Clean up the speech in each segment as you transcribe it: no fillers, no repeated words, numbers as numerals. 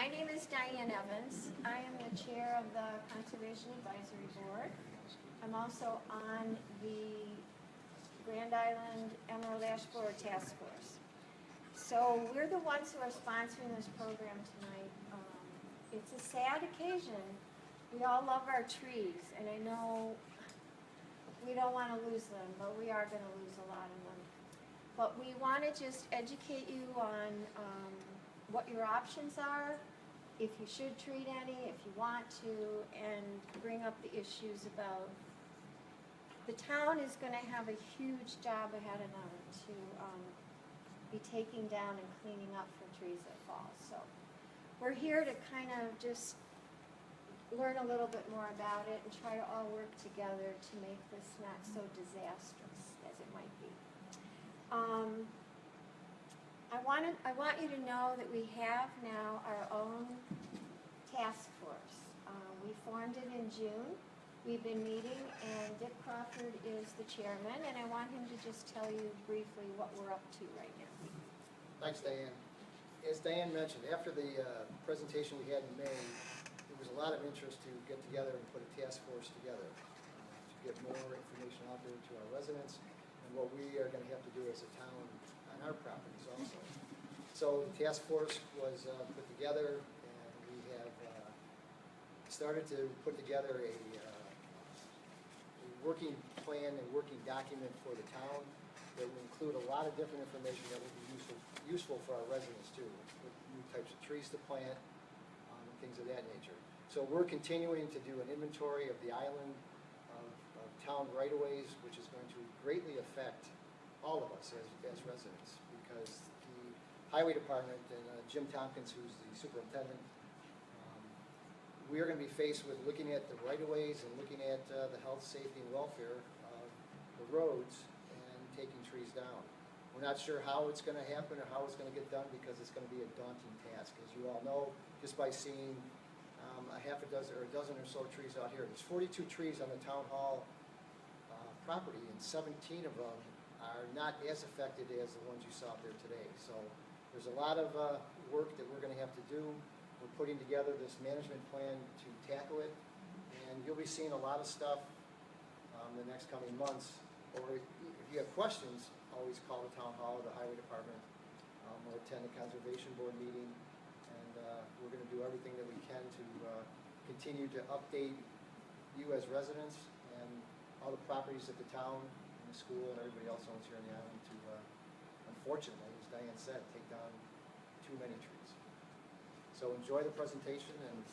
My name is Diane Evans. I am the chair of the Conservation Advisory Board. I'm also on the Grand Island Emerald Ash Borer Task Force. So we're the ones who are sponsoring this program tonight. It's a sad occasion. We all love our trees, and I know we don't want to lose them, but we are going to lose a lot of them. But we want to just educate you on what your options are, if you should treat any, if you want to, and bring up the issues about the town is going to have a huge job ahead of them to be taking down and cleaning up for trees that fall. So we're here to kind of just learn a little bit more about it and try to all work together to make this not so disastrous as it might be. I want you to know that we have now our own task force. We formed it in June. We've been meeting, and Dick Crawford is the chairman, and I want him to just tell you briefly what we're up to right now. Thanks, Diane. As Diane mentioned, after the presentation we had in May, there was a lot of interest to get together and put a task force together to get more information out there to our residents and what we are going to have to do as a town on our properties also. So the task force was put together, and we have started to put together a working plan and working document for the town that will include a lot of different information that will be useful for our residents too, with new types of trees to plant and things of that nature. So we're continuing to do an inventory of the island of town right-of-ways, which is going to greatly affect all of us as residents, because the highway department and Jim Tompkins, who's the superintendent, we are going to be faced with looking at the right-of-ways and looking at the health, safety, and welfare of the roads and taking trees down. We're not sure how it's going to happen or how it's going to get done, because it's going to be a daunting task. As you all know, just by seeing a half a dozen or a dozen or so trees out here. There's 42 trees on the town hall property, and 17 of them are not as affected as the ones you saw out there today. So there's a lot of work that we're going to have to do. We're putting together this management plan to tackle it, and you'll be seeing a lot of stuff the next coming months. Or if you have questions, always call the town hall or the highway department, or attend a conservation board meeting, and we're going to do everything that we can to continue to update you as residents and all the properties that the town and the school and everybody else owns here on the island to, unfortunately, as Diane said, take down too many trees. So enjoy the presentation and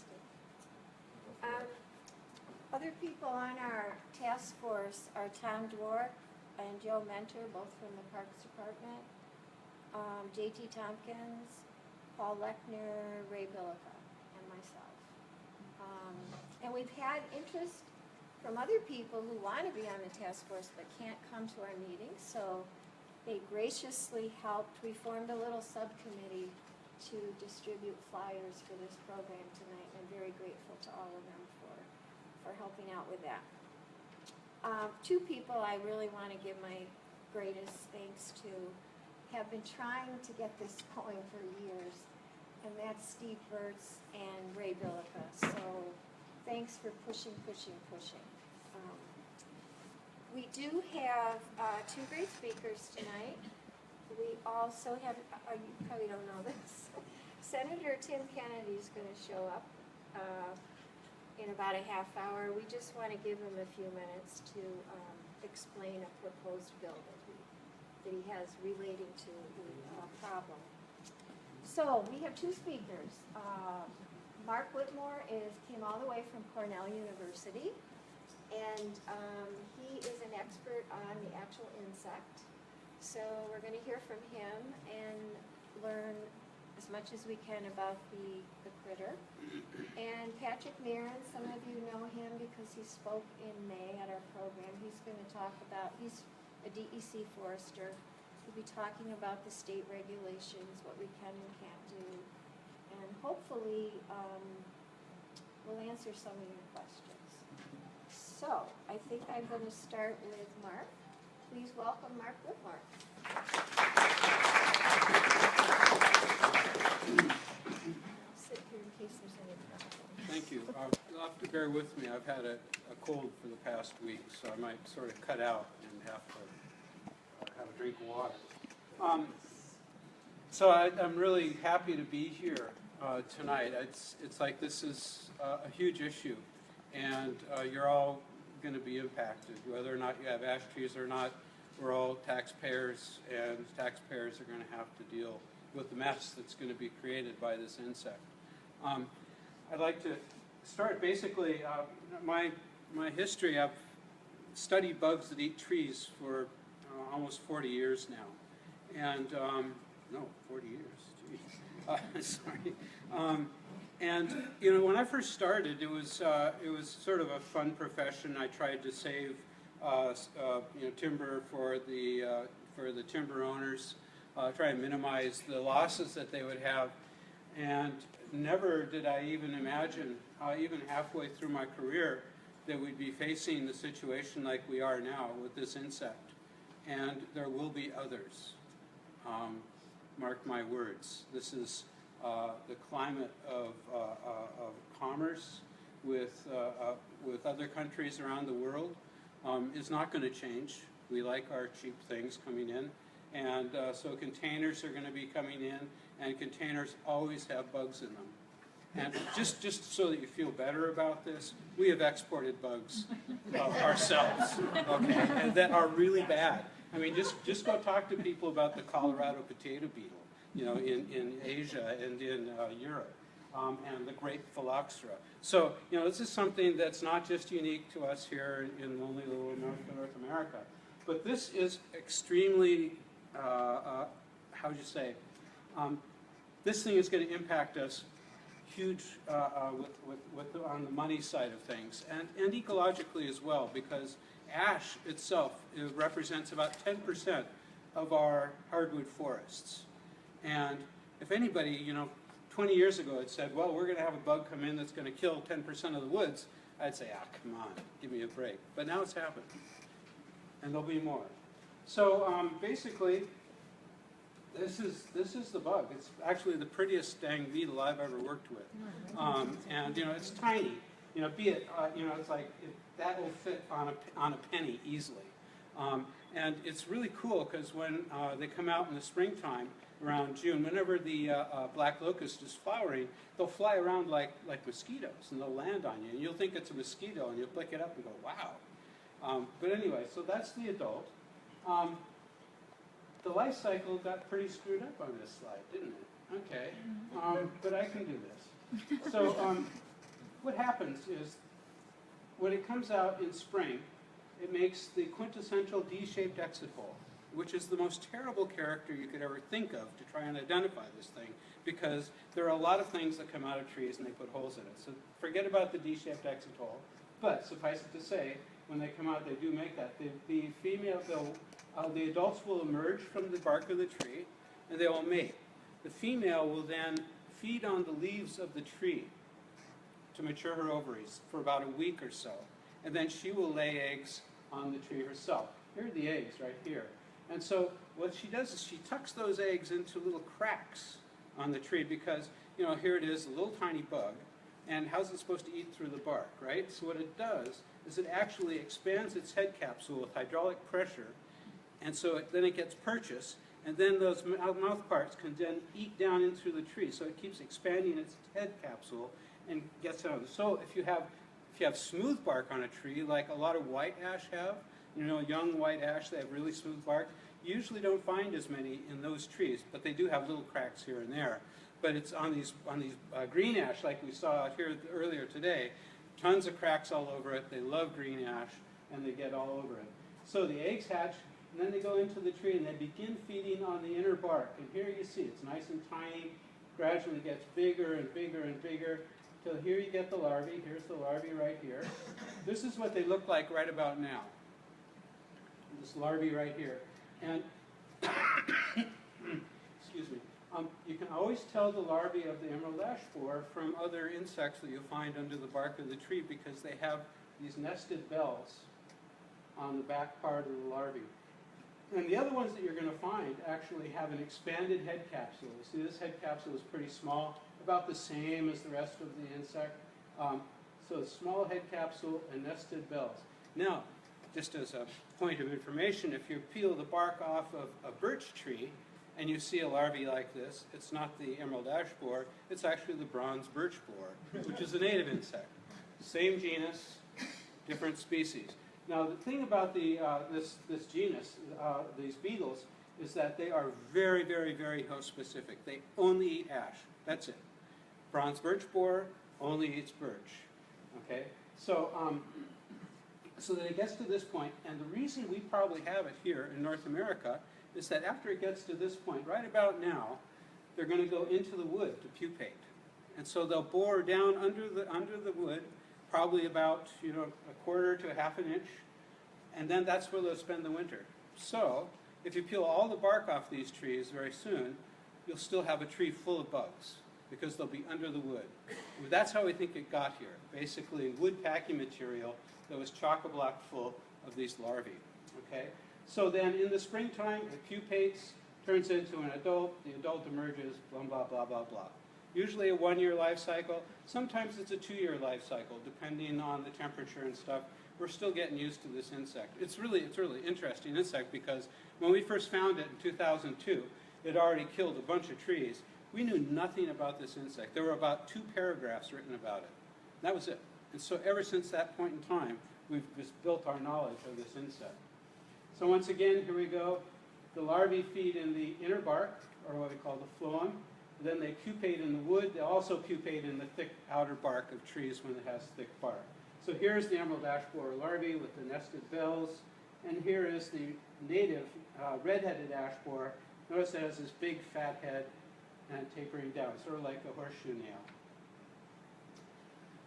other people on our task force are Tom Dwork and Joe Mentor, both from the Parks Department, J.T. Tompkins, Paul Lechner, Ray Billica, and myself. And we've had interest from other people who want to be on the task force but can't come to our meetings, so they graciously helped. We formed a little subcommittee to distribute flyers for this program tonight, and I'm very grateful to all of them for helping out with that. Two people I really want to give my greatest thanks to have been trying to get this going for years, and that's Steve Burtz and Ray Billica. So thanks for pushing. We do have two great speakers tonight. We also have, you probably don't know this, Senator Tim Kennedy is going to show up in about a half hour. We just want to give him a few minutes to explain a proposed bill that he has relating to the problem. So we have two speakers. Mark Whitmore came all the way from Cornell University, and he is an expert on the actual insect. So we're going to hear from him and learn as much as we can about the critter. And Patrick Marin, some of you know him because he spoke in May at our program. He's going to talk about, he's a DEC forester. He'll be talking about the state regulations, what we can and can't do. And hopefully we'll answer some of your questions. So I think I'm going to start with Mark. Please welcome Mark Whitmore. I'll sit here Thank you. You'll have to bear with me. I've had a cold for the past week, so I might sort of cut out and have to have a drink of water. So I'm really happy to be here tonight. It's like this is a huge issue, and you're all going to be impacted, whether or not you have ash trees or not. We're all taxpayers, and taxpayers are going to have to deal with the mess that's going to be created by this insect. I'd like to start basically my history. I've studied bugs that eat trees for almost 40 years now, and no, 40 years. Geez. Sorry. And you know, when I first started, it was sort of a fun profession. I tried to save timber for the timber owners, try and minimize the losses that they would have, and never did I even imagine, even halfway through my career, that we'd be facing the situation like we are now with this insect, and there will be others. Mark my words. This is the climate of commerce with other countries around the world is not going to change. We like our cheap things coming in, and so containers are going to be coming in, and containers always have bugs in them. And just so that you feel better about this, we have exported bugs ourselves, okay, and that are really bad. I mean, just go talk to people about the Colorado potato beetle, you know, in Asia and in Europe, and the great phylloxera. So, you know, this is something that's not just unique to us here in lonely little North America, but this is extremely, how would you say, this thing is going to impact us huge on the money side of things, and ecologically as well, because ash itself represents about 10% of our hardwood forests. And if anybody, you know, 20 years ago had said, well, we're going to have a bug come in that's going to kill 10% of the woods, I'd say, ah, come on, give me a break. But now it's happened, and there'll be more. So basically, this is the bug. It's actually the prettiest dang beetle I've ever worked with, and you know, it's tiny. You know, be it you know, it's like that will fit on a penny easily, and it's really cool because when they come out in the springtime around June, whenever the black locust is flowering, they'll fly around like mosquitoes, and they'll land on you, and you'll think it's a mosquito, and you'll pick it up and go, wow. But anyway, so that's the adult. The life cycle got pretty screwed up on this slide, didn't it? Okay, but I can do this. So what happens is, when it comes out in spring, it makes the quintessential D-shaped exit hole, which is the most terrible character you could ever think of to try and identify this thing, because there are a lot of things that come out of trees and they put holes in it. So forget about the D-shaped exit hole, but suffice it to say, when they come out, they do make that. The female, the adults will emerge from the bark of the tree, and they will mate. The female will then feed on the leaves of the tree to mature her ovaries for about a week or so, and then she will lay eggs on the tree herself. Here are the eggs right here. And so what she does is she tucks those eggs into little cracks on the tree, because, you know, here it is, a little tiny bug, and how's it supposed to eat through the bark, right? So what it does is it actually expands its head capsule with hydraulic pressure, and so then it gets purchased, and then those mouth parts can then eat down into the tree. So it keeps expanding its head capsule and gets down. So if you have smooth bark on a tree, like a lot of white ash have, you know, young white ash, they have really smooth bark. You usually don't find as many in those trees, but they do have little cracks here and there. But it's on these green ash, like we saw out here earlier today, tons of cracks all over it. They love green ash, and they get all over it. So the eggs hatch, and then they go into the tree, and they begin feeding on the inner bark. And here you see it's nice and tiny, gradually gets bigger and bigger and bigger, till here you get the larvae. Here's the larvae right here. This is what they look like right about now. This larvae right here. And, excuse me, you can always tell the larvae of the emerald ash borer from other insects that you'll find under the bark of the tree, because they have these nested bells on the back part of the larvae. And the other ones that you're going to find actually have an expanded head capsule. You see, this head capsule is pretty small, about the same as the rest of the insect. So small head capsule and nested bells. Now, just as a point of information, if you peel the bark off of a birch tree and you see a larvae like this, it's not the emerald ash borer, it's actually the bronze birch borer, which is a native insect. Same genus, different species. Now, the thing about this genus, these beetles, is that they are very, very, very host specific. They only eat ash. That's it. Bronze birch borer only eats birch. Okay? So, so that it gets to this point, and the reason we probably have it here in North America is that after it gets to this point, right about now, they're going to go into the wood to pupate. And so they'll bore down under the wood, probably about, you know, a quarter to a half an inch, and then that's where they'll spend the winter. So, if you peel all the bark off these trees very soon, you'll still have a tree full of bugs, because they'll be under the wood. That's how we think it got here. Basically, wood packing material that was chock-a-block full of these larvae. Okay? So then in the springtime, it pupates, turns into an adult, the adult emerges, blah, blah, blah, blah, blah. Usually a 1-year life cycle. Sometimes it's a 2-year life cycle, depending on the temperature and stuff. We're still getting used to this insect. It's really interesting insect because when we first found it in 2002, it already killed a bunch of trees. We knew nothing about this insect. There were about 2 paragraphs written about it. That was it. And so ever since that point in time, we've just built our knowledge of this insect. So once again, here we go. The larvae feed in the inner bark, or what we call the phloem. Then they pupate in the wood. They also pupate in the thick outer bark of trees when it has thick bark. So here's the emerald ash borer larvae with the nested bells. And here is the native red-headed ash borer. Notice it has this big fat head and tapering down, sort of like a horseshoe nail.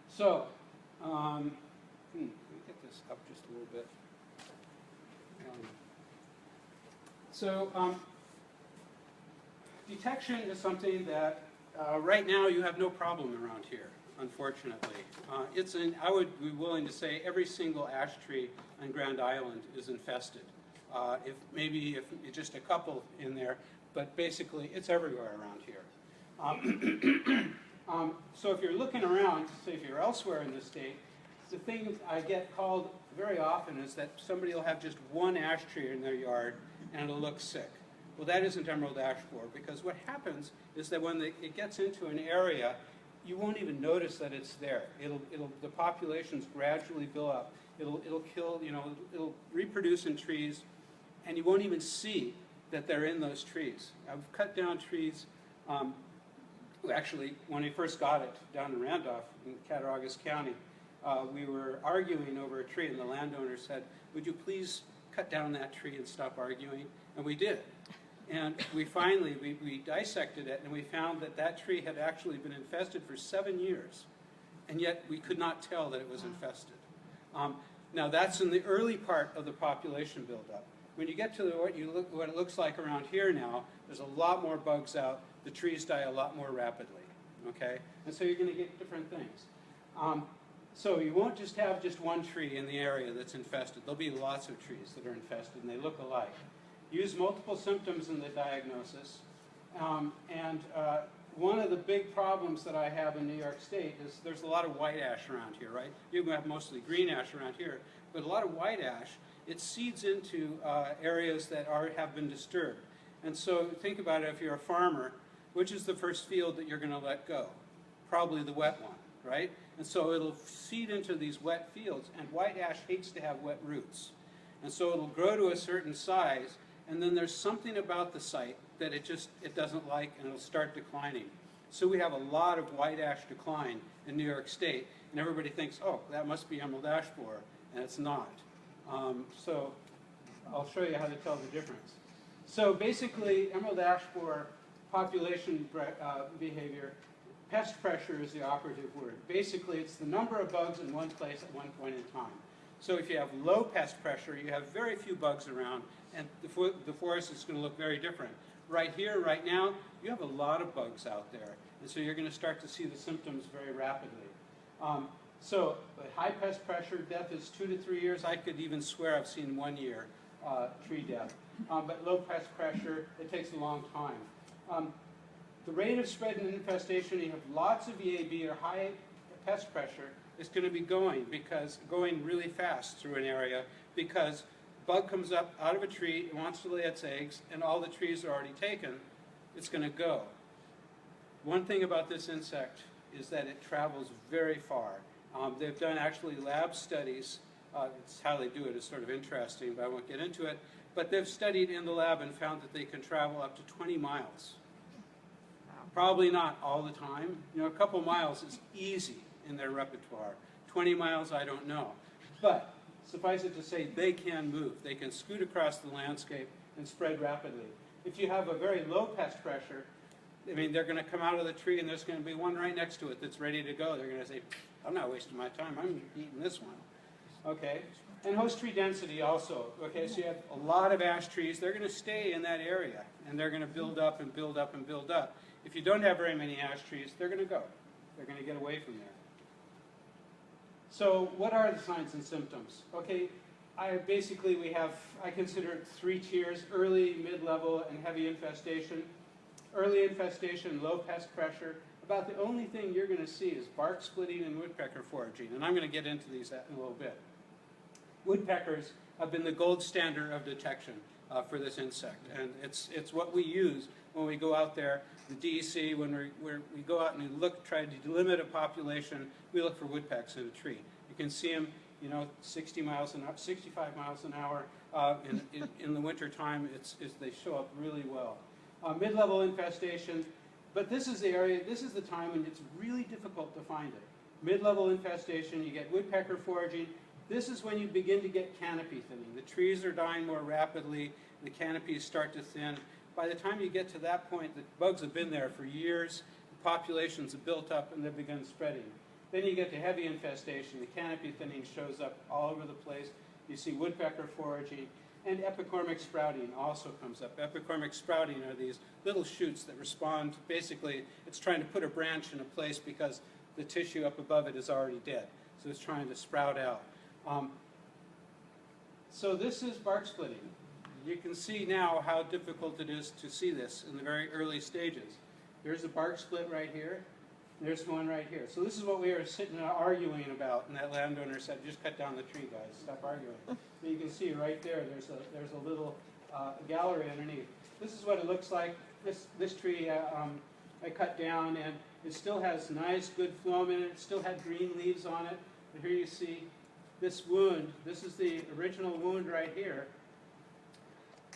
So, let me get this up just a little bit. Detection is something that right now you have no problem around here, unfortunately. I would be willing to say every single ash tree on Grand Island is infested. If just a couple in there, but basically it's everywhere around here. So if you're looking around, say if you're elsewhere in the state, the thing I get called very often is that somebody will have just one ash tree in their yard and it'll look sick. Well, that isn't emerald ash borer, because what happens is that when it gets into an area, you won't even notice that it's there. The populations gradually build up. It'll kill, it'll reproduce in trees, and you won't even see that they're in those trees. I've cut down trees. Actually, when we first got it down in Randolph in Cattaraugus County, we were arguing over a tree, and the landowner said, "Would you please cut down that tree and stop arguing?" And we did. And we finally, we dissected it, and we found that that tree had actually been infested for 7 years, and yet we could not tell that it was infested. Now that's in the early part of the population buildup. When you get to what it looks like around here now, there's a lot more bugs out. The trees die a lot more rapidly, okay? And so you're going to get different things. So you won't just have just one tree in the area that's infested. There'll be lots of trees that are infested, and they look alike. Use multiple symptoms in the diagnosis. One of the big problems that I have in New York State is there's a lot of white ash around here, right? You have mostly green ash around here, but a lot of white ash, it seeds into areas that have been disturbed. And so think about it, if you're a farmer, which is the first field that you're going to let go? Probably the wet one, right? And so it'll seed into these wet fields, and white ash hates to have wet roots. And so it'll grow to a certain size, and then there's something about the site that it doesn't like, and it'll start declining. So we have a lot of white ash decline in New York State, and everybody thinks, oh, that must be emerald ash borer, and it's not. So I'll show you how to tell the difference. So basically, emerald ash borer population behavior, pest pressure is the operative word. Basically, it's the number of bugs in one place at one point in time. So if you have low pest pressure, you have very few bugs around, and the forest is going to look very different. Right here, right now, you have a lot of bugs out there, and so you're going to start to see the symptoms very rapidly. So high pest pressure, death is 2 to 3 years. I could even swear I've seen 1 year tree death. But low pest pressure, it takes a long time. The rate of spread and infestation, you have lots of EAB or high pest pressure is going to be going really fast through an area because bug comes up out of a tree, it wants to lay its eggs, and all the trees are already taken, it's going to go. One thing about this insect is that it travels very far. They've done actually lab studies. It's how they do it is sort of interesting, but I won't get into it. But they've studied in the lab and found that they can travel up to 20 miles. Probably not all the time. You know, a couple miles is easy in their repertoire. 20 miles, I don't know. But suffice it to say, they can move. They can scoot across the landscape and spread rapidly. If you have a very low pest pressure, I mean, they're going to come out of the tree and there's going to be one right next to it that's ready to go. They're going to say, I'm not wasting my time, I'm eating this one. Okay, and host tree density also. Okay, so you have a lot of ash trees, they're going to stay in that area and they're going to build up and build up and build up. If you don't have very many ash trees, they're going to go. They're going to get away from there. So what are the signs and symptoms? Okay, I consider it 3 tiers: early, mid-level, and heavy infestation. Early infestation, low pest pressure. About the only thing you're going to see is bark splitting and woodpecker foraging, and I'm going to get into these in a little bit. Woodpeckers have been the gold standard of detection for this insect, and it's what we use when we go out there. The DEC, when we go out and we try to delimit a population, we look for woodpecks in a tree. You can see them, you know, 60 miles an hour, 65 miles an hour. In the winter time, they show up really well. Mid-level infestation, but this is the area, this is the time when it's really difficult to find it. Mid-level infestation, you get woodpecker foraging. This is when you begin to get canopy thinning. The trees are dying more rapidly, the canopies start to thin. By the time you get to that point, the bugs have been there for years, the populations have built up and they've begun spreading. Then you get to heavy infestation, the canopy thinning shows up all over the place. You see woodpecker foraging, and epicormic sprouting also comes up. Epicormic sprouting are these little shoots that respond. Basically, it's trying to put a branch in a place because the tissue up above it is already dead. So it's trying to sprout out. So this is bark splitting. You can see now how difficult it is to see this in the very early stages. There's a bark split right here. There's one right here. So this is what we were sitting arguing about, and that landowner said, just cut down the tree, guys. Stop arguing. So you can see right there, there's a little gallery underneath. This is what it looks like. This tree I cut down, and it still has nice, good phloem in it. It still had green leaves on it. And here you see this wound. This is the original wound right here.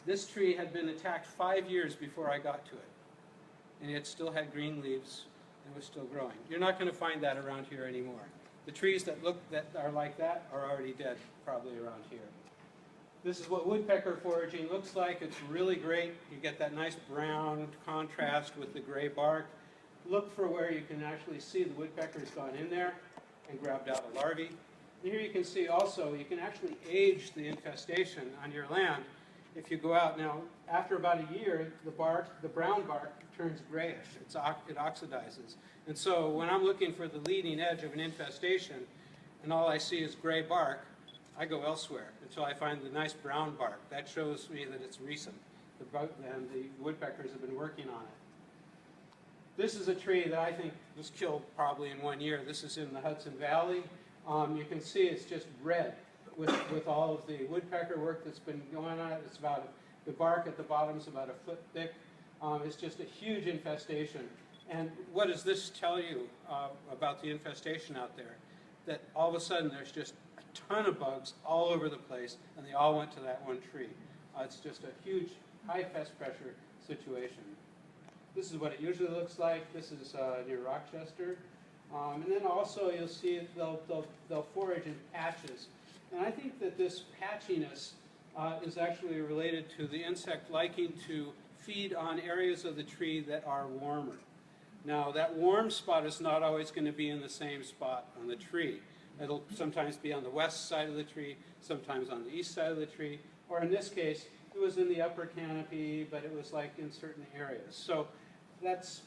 This tree had been attacked 5 years before I got to it, and it still had green leaves and was still growing. You're not going to find that around here anymore. The trees that are like that are already dead, probably around here. This is what woodpecker foraging looks like. It's really great. You get that nice brown contrast with the gray bark. Look for where you can actually see the woodpecker's gone in there and grabbed out a larvae. And here you can see also, you can actually age the infestation on your land. If you go out now, after about a year, the brown bark turns grayish. It oxidizes. And so when I'm looking for the leading edge of an infestation, and all I see is gray bark, I go elsewhere until I find the nice brown bark. That shows me that it's recent. And the woodpeckers have been working on it. This is a tree that I think was killed probably in 1 year. This is in the Hudson Valley. You can see it's just red with all of the woodpecker work that's been going on. It's about, the bark at the bottom is about a foot thick. It's just a huge infestation. And what does this tell you about the infestation out there? That all of a sudden there's just a ton of bugs all over the place, and they all went to that one tree. It's just a huge high pest pressure situation. This is what it usually looks like. This is near Rochester. And then also you'll see they'll forage in patches. And I think that this patchiness is actually related to the insect liking to feed on areas of the tree that are warmer. Now that warm spot is not always going to be in the same spot on the tree. It'll sometimes be on the west side of the tree, sometimes on the east side of the tree, or in this case, it was in the upper canopy, but it was like in certain areas. So that's,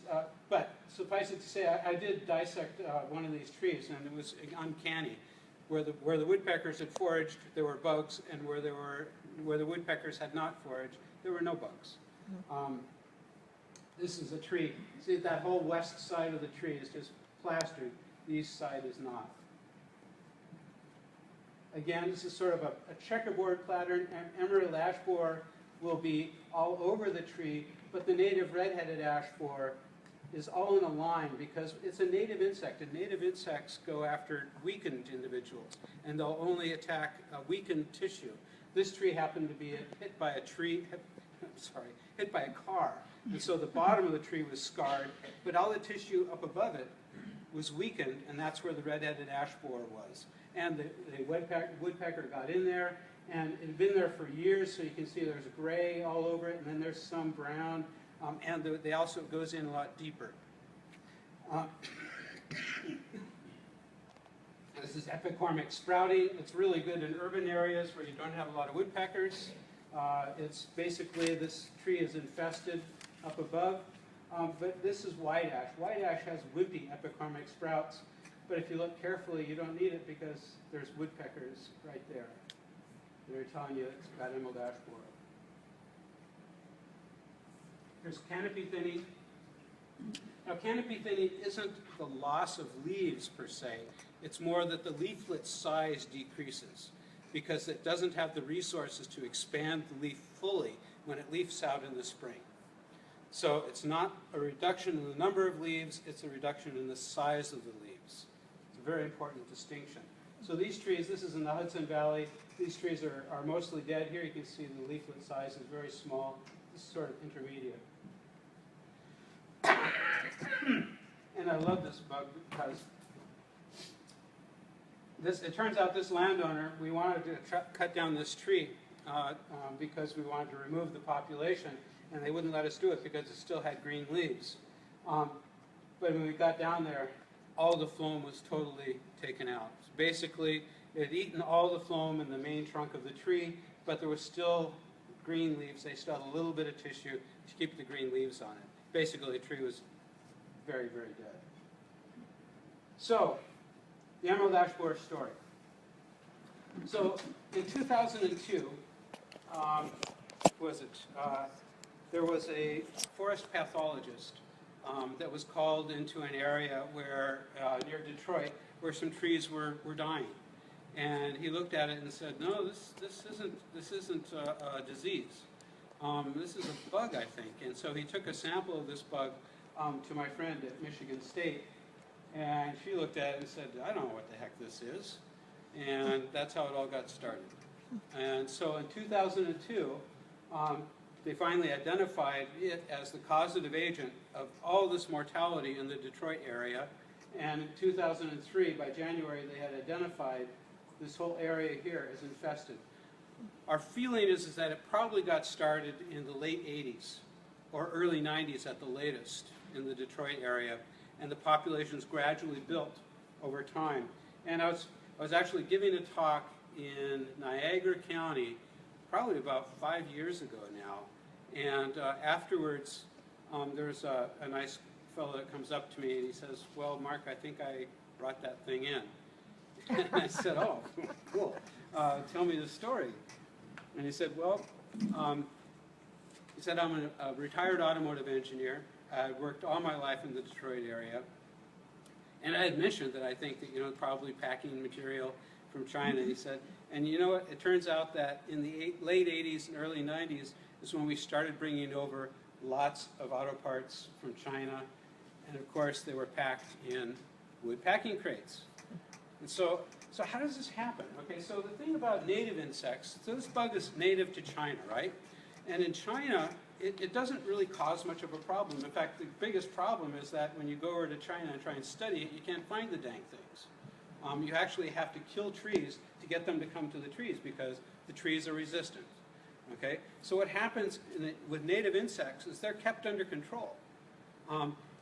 but suffice it to say, I did dissect one of these trees, and it was uncanny. Where the woodpeckers had foraged, there were bugs, and where the woodpeckers had not foraged, there were no bugs. This is a tree. See, that whole west side of the tree is just plastered. the east side is not. Again, this is sort of a checkerboard pattern, and emerald ash borer will be all over the tree, but the native red-headed ash borer is all in a line because it's a native insect, and native insects go after weakened individuals, and they'll only attack weakened tissue. This tree happened to be hit by a car, and so the bottom of the tree was scarred, but all the tissue up above it was weakened, and that's where the red-headed ash borer was. And the woodpecker got in there, and it had been there for years, so you can see there's gray all over it, and then there's some brown, and they also goes in a lot deeper. This is epicormic sprouting. It's really good in urban areas where you don't have a lot of woodpeckers. It's basically, this tree is infested up above, but this is white ash. White ash has wimpy epicormic sprouts, but if you look carefully, you don't need it because there's woodpeckers right there. They're telling you it's got emerald ash borer. Here's canopy thinning. Now, canopy thinning isn't the loss of leaves per se. It's more that the leaflet size decreases because it doesn't have the resources to expand the leaf fully when it leaves out in the spring. So it's not a reduction in the number of leaves, it's a reduction in the size of the leaves. It's a very important distinction. So these trees, this is in the Hudson Valley, these trees are mostly dead. Here you can see the leaflet size is very small. This is sort of intermediate. And I love this bug because it turns out this landowner, we wanted to cut down this tree because we wanted to remove the population, and they wouldn't let us do it because it still had green leaves. But when we got down there, all the phloem was totally taken out. So basically, it had eaten all the phloem in the main trunk of the tree, but there was still green leaves. They still had a little bit of tissue to keep the green leaves on it. Basically, the tree was very, very dead. So, the emerald ash borer story. So, in 2002, there was a forest pathologist that was called into an area where near Detroit where some trees were dying, and he looked at it and said, "No, this isn't a disease. This is a bug, I think." And so he took a sample of this bug to my friend at Michigan State, and she looked at it and said, "I don't know what the heck this is," and that's how it all got started. And so in 2002. They finally identified it as the causative agent of all this mortality in the Detroit area. And in 2003, by January, they had identified this whole area here as infested. Our feeling is that it probably got started in the late 80s or early 90s at the latest in the Detroit area, and the populations gradually built over time. And I was actually giving a talk in Niagara County probably about 5 years ago now. And afterwards, there's a nice fellow that comes up to me and he says, "Well, Mark, I think I brought that thing in." And I said, "Oh, cool. Tell me the story." And he said, "Well," he said, "I'm a retired automotive engineer. I worked all my life in the Detroit area. And I had mentioned that I think that, probably packing material from China." He said, "And you know what? It turns out that in the late 80s and early 90s is when we started bringing over lots of auto parts from China. And of course, they were packed in wood packing crates." And so how does this happen? Okay, so the thing about native insects, so this bug is native to China, right? And in China, it doesn't really cause much of a problem. In fact, the biggest problem is that when you go over to China and try and study it, you can't find the dang things. You actually have to kill trees to get them to come to the trees because the trees are resistant. Okay? So what happens with native insects is they're kept under control.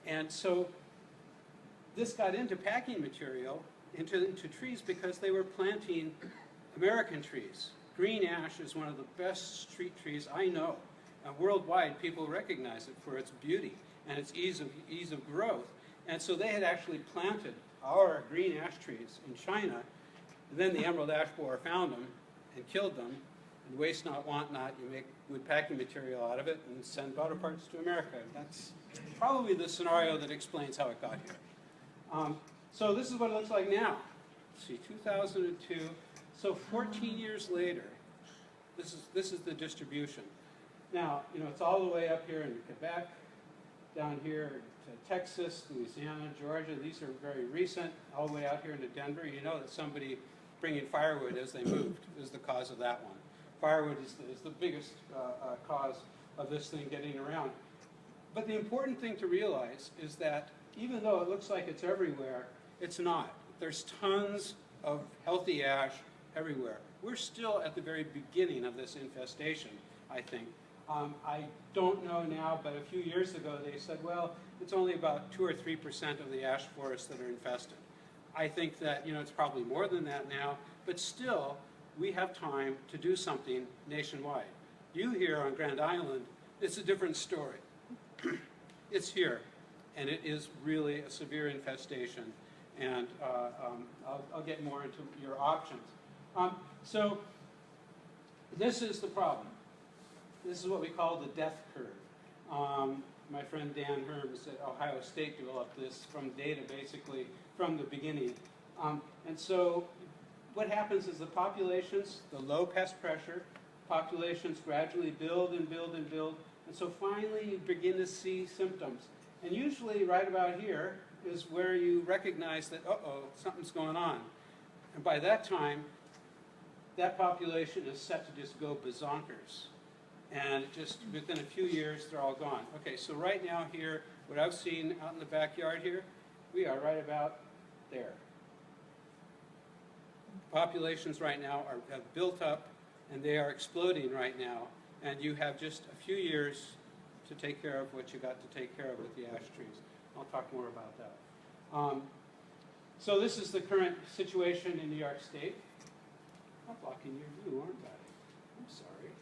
And so this got into packing material, into trees, because they were planting American trees. Green ash is one of the best street trees I know. Worldwide, people recognize it for its beauty and its ease of growth. And so they had actually planted our green ash trees in China. And then the emerald ash borer found them and killed them. And waste not, want not, you make wood packing material out of it and send auto parts to America. That's probably the scenario that explains how it got here. So this is what it looks like now. Let's see, 2002. So 14 years later, this is the distribution. Now, you know, it's all the way up here in Quebec, down here to Texas, Louisiana, Georgia. These are very recent, all the way out here into Denver. You know that somebody bringing firewood as they moved is the cause of that one. Firewood is the biggest cause of this thing getting around. But the important thing to realize is that even though it looks like it's everywhere, it's not. There's tons of healthy ash everywhere. We're still at the very beginning of this infestation, I think. I don't know now, but a few years ago they said, well, it's only about 2 or 3% of the ash forests that are infested. I think that, you know, it's probably more than that now, but still, we have time to do something nationwide. You here on Grand Island, it's a different story. It's here, and it is really a severe infestation, and I'll get more into your options. So this is the problem. This is what we call the death curve. My friend Dan Herms at Ohio State developed this from data basically from the beginning. And so what happens is the populations, the low pest pressure, populations gradually build and build and build. And so finally you begin to see symptoms. And usually right about here is where you recognize that, uh-oh, something's going on. And by that time, that population is set to just go bazonkers. And just within a few years, they're all gone. Okay, so right now here, what I've seen out in the backyard here, we are right about there. Populations right now have built up, and they are exploding right now. And you have just a few years to take care of what you got to take care of with the ash trees. I'll talk more about that. So this is the current situation in New York State. I'm blocking your view, aren't I? I'm sorry.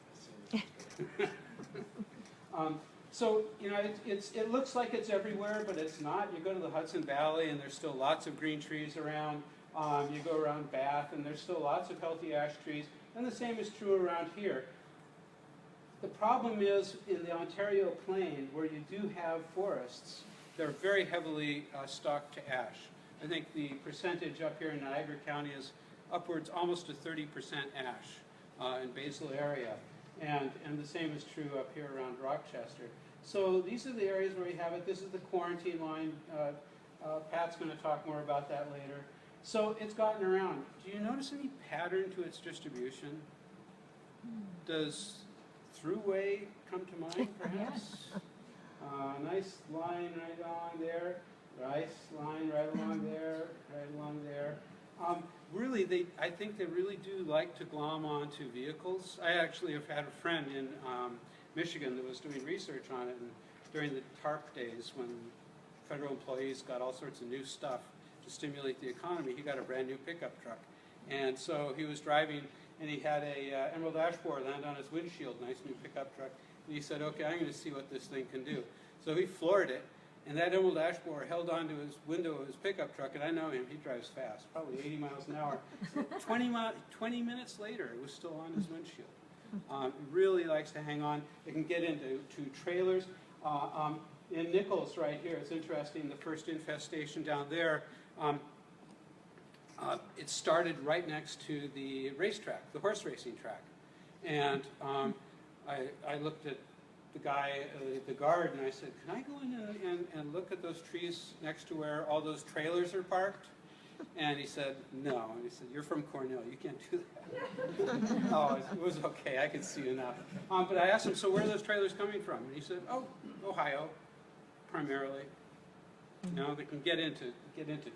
So, you know, it looks like it's everywhere, but it's not. You go to the Hudson Valley, and there's still lots of green trees around. You go around Bath, and there's still lots of healthy ash trees. And the same is true around here. The problem is in the Ontario Plain, where you do have forests, they're very heavily stocked to ash. I think the percentage up here in Niagara County is upwards almost to 30% ash in basal area. And the same is true up here around Rochester. So these are the areas where we have it. This is the quarantine line. Pat's going to talk more about that later. So it's gotten around. Do you notice any pattern to its distribution? Does Thruway come to mind, perhaps? Nice line right along there. Nice line right along there. Right along there. Really, I think they really do like to glom onto vehicles. I actually have had a friend in Michigan that was doing research on it, and during the TARP days when federal employees got all sorts of new stuff to stimulate the economy, he got a brand new pickup truck. And so he was driving, and he had a emerald ash borer land on his windshield, nice new pickup truck. And he said, okay, I'm going to see what this thing can do. So he floored it, and that emerald ash borer held onto his window of his pickup truck, and I know him, he drives fast, probably 80 miles an hour. 20 minutes later, it was still on his windshield. Really likes to hang on. It can get into trailers. In Nichols right here, it's interesting, the first infestation down there, it started right next to the racetrack, the horse racing track. And I looked at the guy, the guard, and I said, can I go in and look at those trees next to where all those trailers are parked? And he said, no. And he said, you're from Cornell, you can't do that. Oh, it was okay, I could see enough. But I asked him, so where are those trailers coming from? And he said, oh, Ohio, primarily. You know, they can get into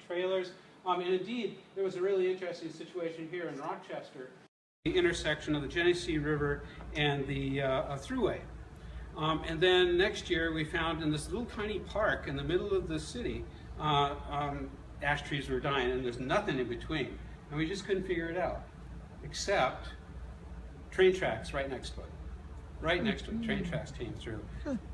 trailers. And indeed, there was a really interesting situation here in Rochester, the intersection of the Genesee River and the Thruway. And then next year, we found in this little tiny park in the middle of the city, ash trees were dying, and there's nothing in between. And we just couldn't figure it out, except train tracks right next to it. Right next to it, train tracks came through.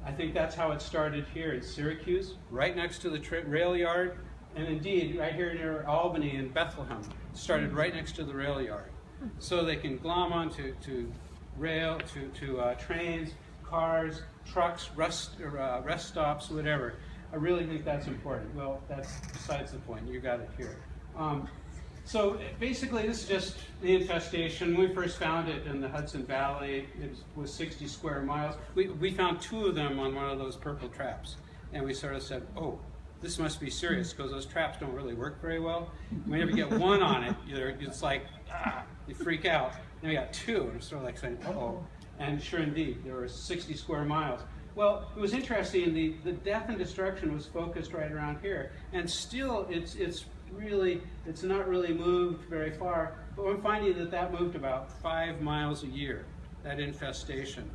I think that's how it started here in Syracuse, right next to the rail yard. And indeed, right here near Albany and Bethlehem, it started right next to the rail yard. So they can glom onto rail, to trains, cars, trucks, rest stops, whatever. I really think that's important. Well, that's besides the point. You got it here. So basically, this is just the infestation. When we first found it in the Hudson Valley, it was 60 square miles. We found 2 of them on one of those purple traps. And we sort of said, oh, this must be serious, because those traps don't really work very well. Whenever you get one on it, it's like, you freak out. And we got 2, and it's sort of like saying, uh-oh. And sure indeed, there were 60 square miles. Well, it was interesting, the death and destruction was focused right around here. And still, it's not really moved very far, but we're finding that moved about 5 miles a year, that infestation.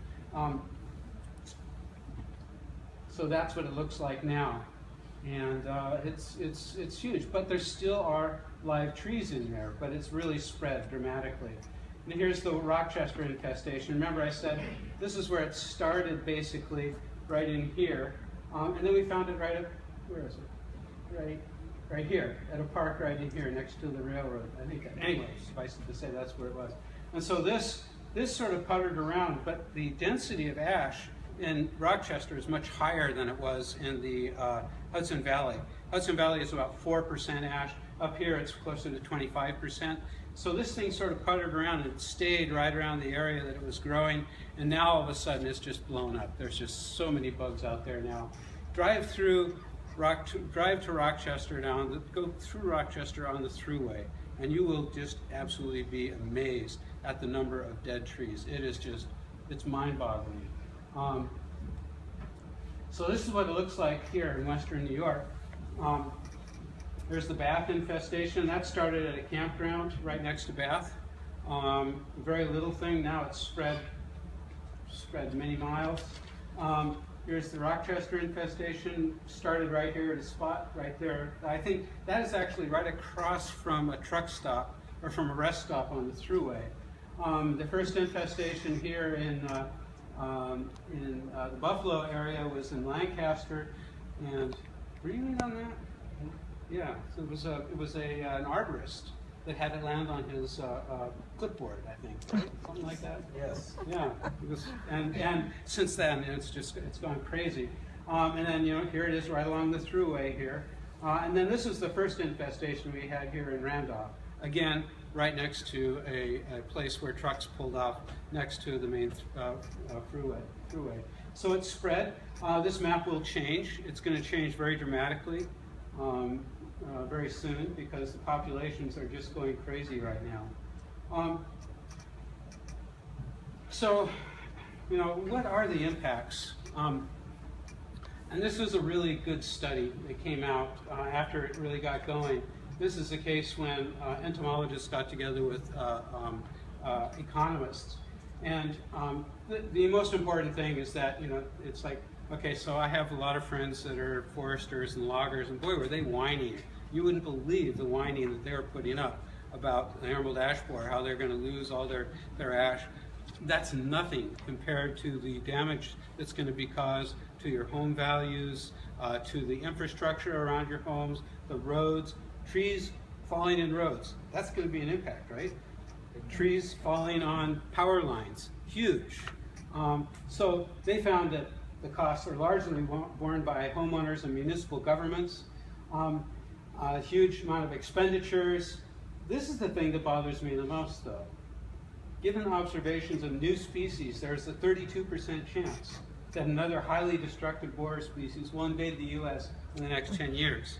So that's what it looks like now. And it's huge, but there still are live trees in there, but it's really spread dramatically. And here's the Rochester infestation. Remember I said this is where it started, basically right in here, and then we found it right up, where is it? Right here, at a park right in here next to the railroad. I think, anyway, suffice it to say that's where it was. And so this sort of puttered around, but the density of ash in Rochester is much higher than it was in the Hudson Valley. Hudson Valley is about 4% ash. Up here it's closer to 25%. So this thing sort of puttered around and stayed right around the area that it was growing, and now all of a sudden it's just blown up. There's just so many bugs out there now. Drive to Rochester now, go through Rochester on the thruway, and you will just absolutely be amazed at the number of dead trees. It is just, it's mind-boggling. So this is what it looks like here in western New York. There's the Bath infestation. That started at a campground right next to Bath. Very little thing. Now it's spread many miles. Here's the Rochester infestation. Started right here at a spot right there. I think that is actually right across from a truck stop or from a rest stop on the thruway. The first infestation here in the Buffalo area was in Lancaster, and were you in on that? Yeah, so it was an arborist that had it land on his clipboard, I think, right? Something like that. Yes. Yeah, it was, and since then it's gone crazy. And then here it is right along the thruway here, and then this is the first infestation we had here in Randolph. Again, right next to a place where trucks pulled off next to the main thruway. So it's spread. This map will change. It's going to change very dramatically very soon, because the populations are just going crazy right now. So, what are the impacts? And this was a really good study that came out after it really got going. This is a case when entomologists got together with economists. And the most important thing is that, it's like, okay, so I have a lot of friends that are foresters and loggers, and boy, were they whining. You wouldn't believe the whining that they were putting up about the emerald ash borer, how they're going to lose all their ash. That's nothing compared to the damage that's going to be caused to your home values, to the infrastructure around your homes, the roads, trees falling in roads. That's going to be an impact, right? Trees falling on power lines, huge. So they found that the costs are largely borne by homeowners and municipal governments. A huge amount of expenditures. This is the thing that bothers me the most, though. Given observations of new species, there's a 32% chance that another highly destructive borer species will invade the U.S. in the next 10 years.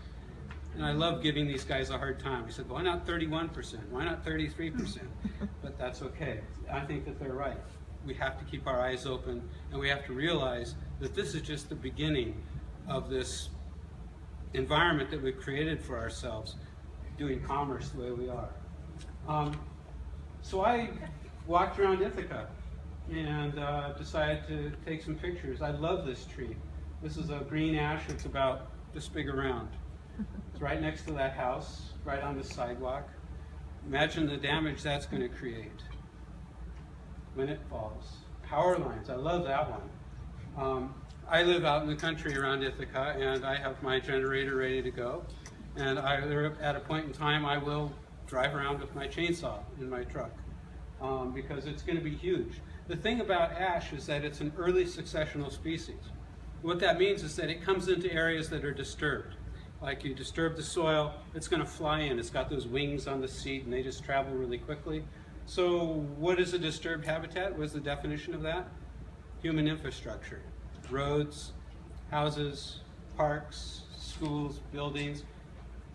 And I love giving these guys a hard time. He said, why not 31%? Why not 33%? But that's okay. I think that they're right. We have to keep our eyes open, and we have to realize that this is just the beginning of this environment that we've created for ourselves, doing commerce the way we are. So I walked around Ithaca and decided to take some pictures. I love this tree. This is a green ash. It's about this big around. It's right next to that house, right on the sidewalk. Imagine the damage that's going to create when it falls. Power lines, I love that one. I live out in the country around Ithaca, and I have my generator ready to go. And at a point in time, I will drive around with my chainsaw in my truck because it's going to be huge. The thing about ash is that it's an early successional species. What that means is that it comes into areas that are disturbed. Like you disturb the soil, it's going to fly in. It's got those wings on the seed and they just travel really quickly. So what is a disturbed habitat? What is the definition of that? Human infrastructure. Roads, houses, parks, schools, buildings,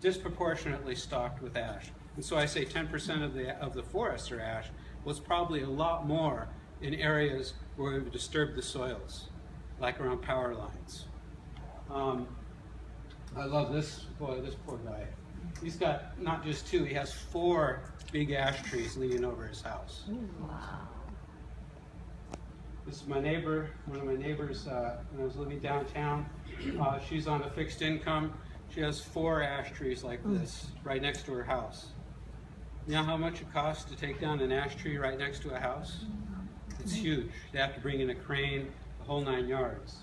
disproportionately stocked with ash. And so I say 10% of the forests are ash. Well, it's probably a lot more in areas where we've disturbed the soils, like around power lines. I love this, boy, this poor guy. He's got not just 2, he has 4 big ash trees leaning over his house. Wow. This is my neighbor, one of my neighbors when I was living downtown. She's on a fixed income. She has 4 ash trees like this right next to her house. You know how much it costs to take down an ash tree right next to a house? It's huge. They have to bring in a crane, the whole 9 yards.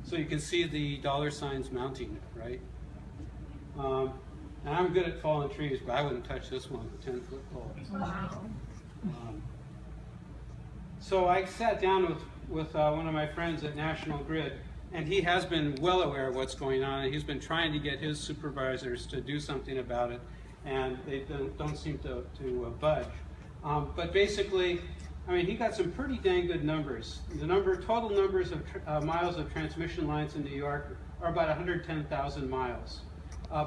So you can see the dollar signs mounting, right? And I'm good at fallen trees, but I wouldn't touch this one with a 10-foot pole. Wow. So I sat down with one of my friends at National Grid, and he has been well aware of what's going on, and he's been trying to get his supervisors to do something about it, and they don't seem to budge. But basically, I mean, he got some pretty dang good numbers. The total numbers of miles of transmission lines in New York are about 110,000 miles.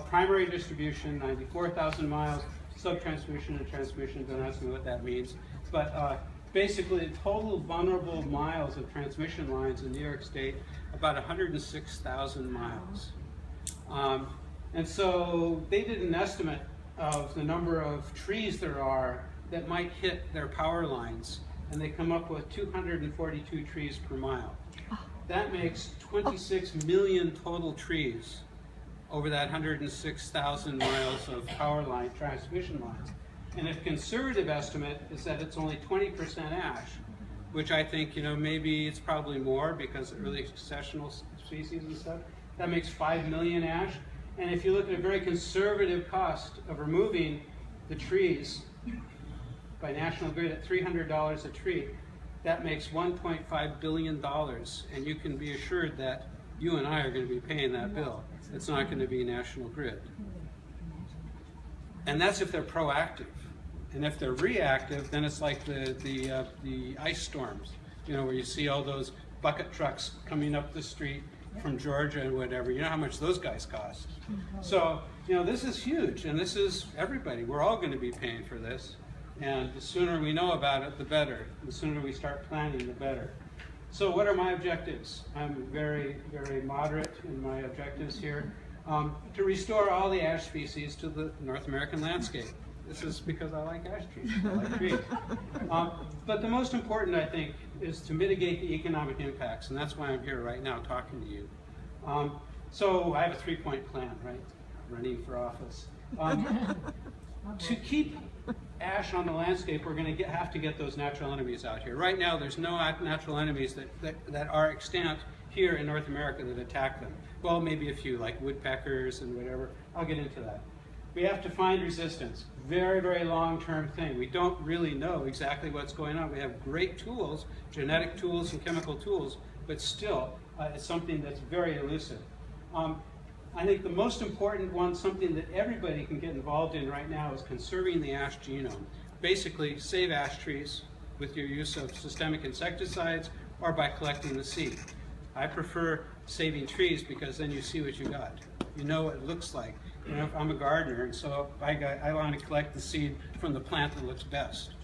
Primary distribution, 94,000 miles. Sub-transmission and transmission, don't ask me what that means. But basically, total vulnerable miles of transmission lines in New York State, about 106,000 miles. And so they did an estimate of the number of trees there are that might hit their power lines, and they come up with 242 trees per mile. That makes 26 million total trees over that 106,000 miles of power line, transmission lines. And a conservative estimate is that it's only 20% ash, which I think, maybe it's probably more because of early successional species and stuff. That makes 5 million ash. And if you look at a very conservative cost of removing the trees by National Grid at $300 a tree, that makes $1.5 billion. And you can be assured that you and I are going to be paying that bill. It's not going to be National Grid. And that's if they're proactive. And if they're reactive, then it's like the ice storms, where you see all those bucket trucks coming up the street from Georgia and whatever. You know how much those guys cost. So, this is huge, and this is everybody. We're all going to be paying for this. And the sooner we know about it, the better. The sooner we start planning, the better. So what are my objectives? I'm very, very moderate in my objectives here. To restore all the ash species to the North American landscape. This is because I like ash trees. I like trees. But the most important, I think, is to mitigate the economic impacts, and that's why I'm here right now talking to you. So I have a 3-point plan, right? Running for office. To keep ash on the landscape, we're going to have to get those natural enemies out here. Right now, there's no natural enemies that are extant here in North America that attack them. Well, maybe a few, like woodpeckers and whatever. I'll get into that. We have to find resistance. Very, very long-term thing. We don't really know exactly what's going on. We have great tools, genetic tools and chemical tools, but still, it's something that's very elusive. I think the most important one, something that everybody can get involved in right now, is conserving the ash genome. Basically, save ash trees with your use of systemic insecticides or by collecting the seed. I prefer saving trees because then you see what you got. You know what it looks like. I'm a gardener, and so I want to collect the seed from the plant that looks best.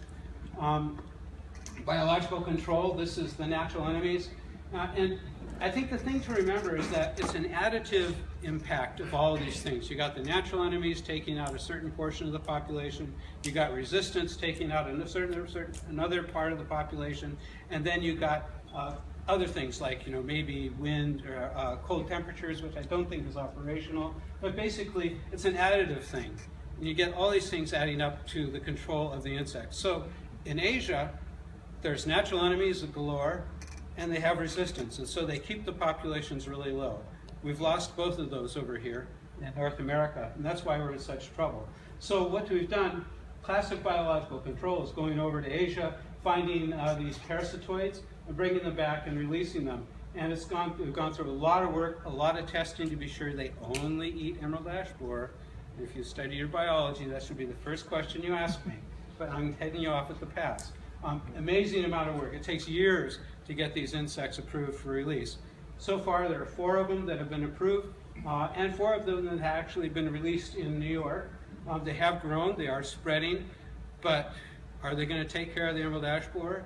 Biological control, this is the natural enemies. And I think the thing to remember is that it's an additive impact of all of these things. You got the natural enemies taking out a certain portion of the population, you got resistance taking out another part of the population, and then you got other things like maybe wind or cold temperatures, which I don't think is operational, but basically it's an additive thing. And you get all these things adding up to the control of the insects. So in Asia, there's natural enemies galore, and they have resistance, and so they keep the populations really low. We've lost both of those over here in North America, and that's why we're in such trouble. So what we've done, classic biological control, is going over to Asia, finding these parasitoids, and bringing them back and releasing them. And we've gone through a lot of work, a lot of testing to be sure they only eat emerald ash borer. If you study your biology, that should be the first question you ask me. But I'm heading you off at the pass. Amazing amount of work. It takes years to get these insects approved for release. So far, there are 4 of them that have been approved, and 4 of them that have actually been released in New York. They have grown, they are spreading, but are they going to take care of the emerald ash borer?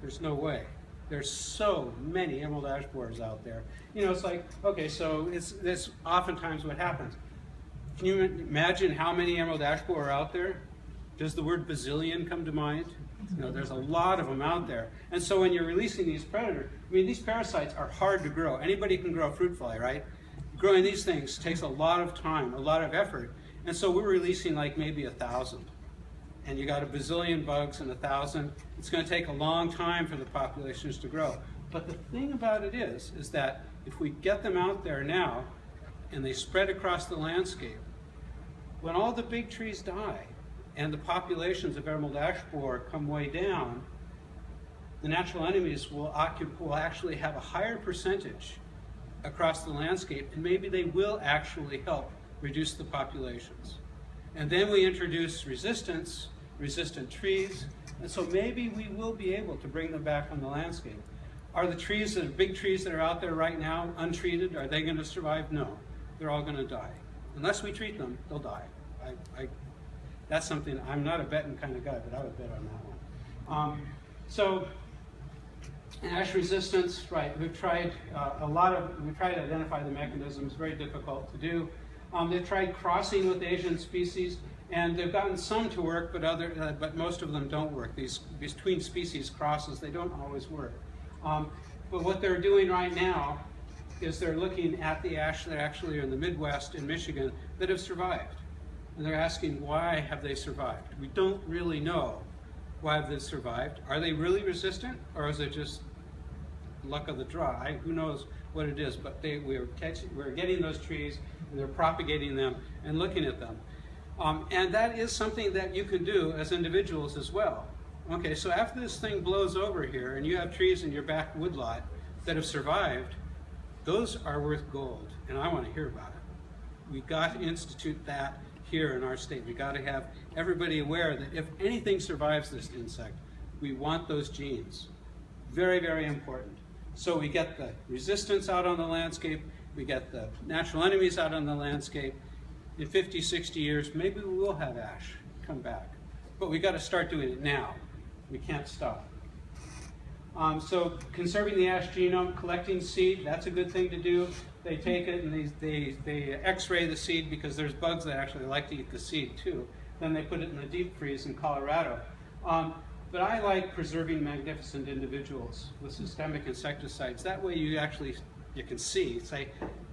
There's no way. There's so many emerald ash borers out there. You know, it's like, okay, so that's oftentimes what happens. Can you imagine how many emerald ash borer are out there? Does the word bazillion come to mind? You know, there's a lot of them out there. And so when you're releasing these predators, I mean, these parasites are hard to grow. Anybody can grow a fruit fly, right? Growing these things takes a lot of time, a lot of effort. And so we're releasing like maybe 1,000. And you got a bazillion bugs and 1,000. It's going to take a long time for the populations to grow. But the thing about it is that if we get them out there now and they spread across the landscape, when all the big trees die and the populations of emerald ash borer come way down, the natural enemies will actually have a higher percentage across the landscape, and maybe they will actually help reduce the populations. And then we introduce resistance, resistant trees, and so maybe we will be able to bring them back on the landscape. Are the trees, the big trees that are out there right now, untreated? Are they going to survive? No. They're all going to die. Unless we treat them, they'll die. That's something, I'm not a betting kind of guy, but I would bet on that one. So, ash resistance, right, we've tried to identify the mechanisms, very difficult to do. They've tried crossing with Asian species, and they've gotten some to work, but most of them don't work. These between species crosses, they don't always work. But what they're doing right now is they're looking at the ash that actually are in the Midwest in Michigan that have survived. And they're asking, why have they survived? We don't really know why they've survived. Are they really resistant, or is it just luck of the draw? Who knows what it is, but we're getting those trees, and they're propagating them and looking at them. And that is something that you can do as individuals as well. Okay, so after this thing blows over here, and you have trees in your back woodlot that have survived, those are worth gold, and I want to hear about it. We've got to institute that here in our state. We've got to have everybody aware that if anything survives this insect, we want those genes. Very, very important. So we get the resistance out on the landscape, we get the natural enemies out on the landscape. In 50, 60 years, maybe we will have ash come back. But we've got to start doing it now. We can't stop. So conserving the ash genome, collecting seed, that's a good thing to do. They take it and they x-ray the seed because there's bugs that actually like to eat the seed too. Then they put it in the deep freeze in Colorado. But I like preserving magnificent individuals with systemic insecticides. That way you can say,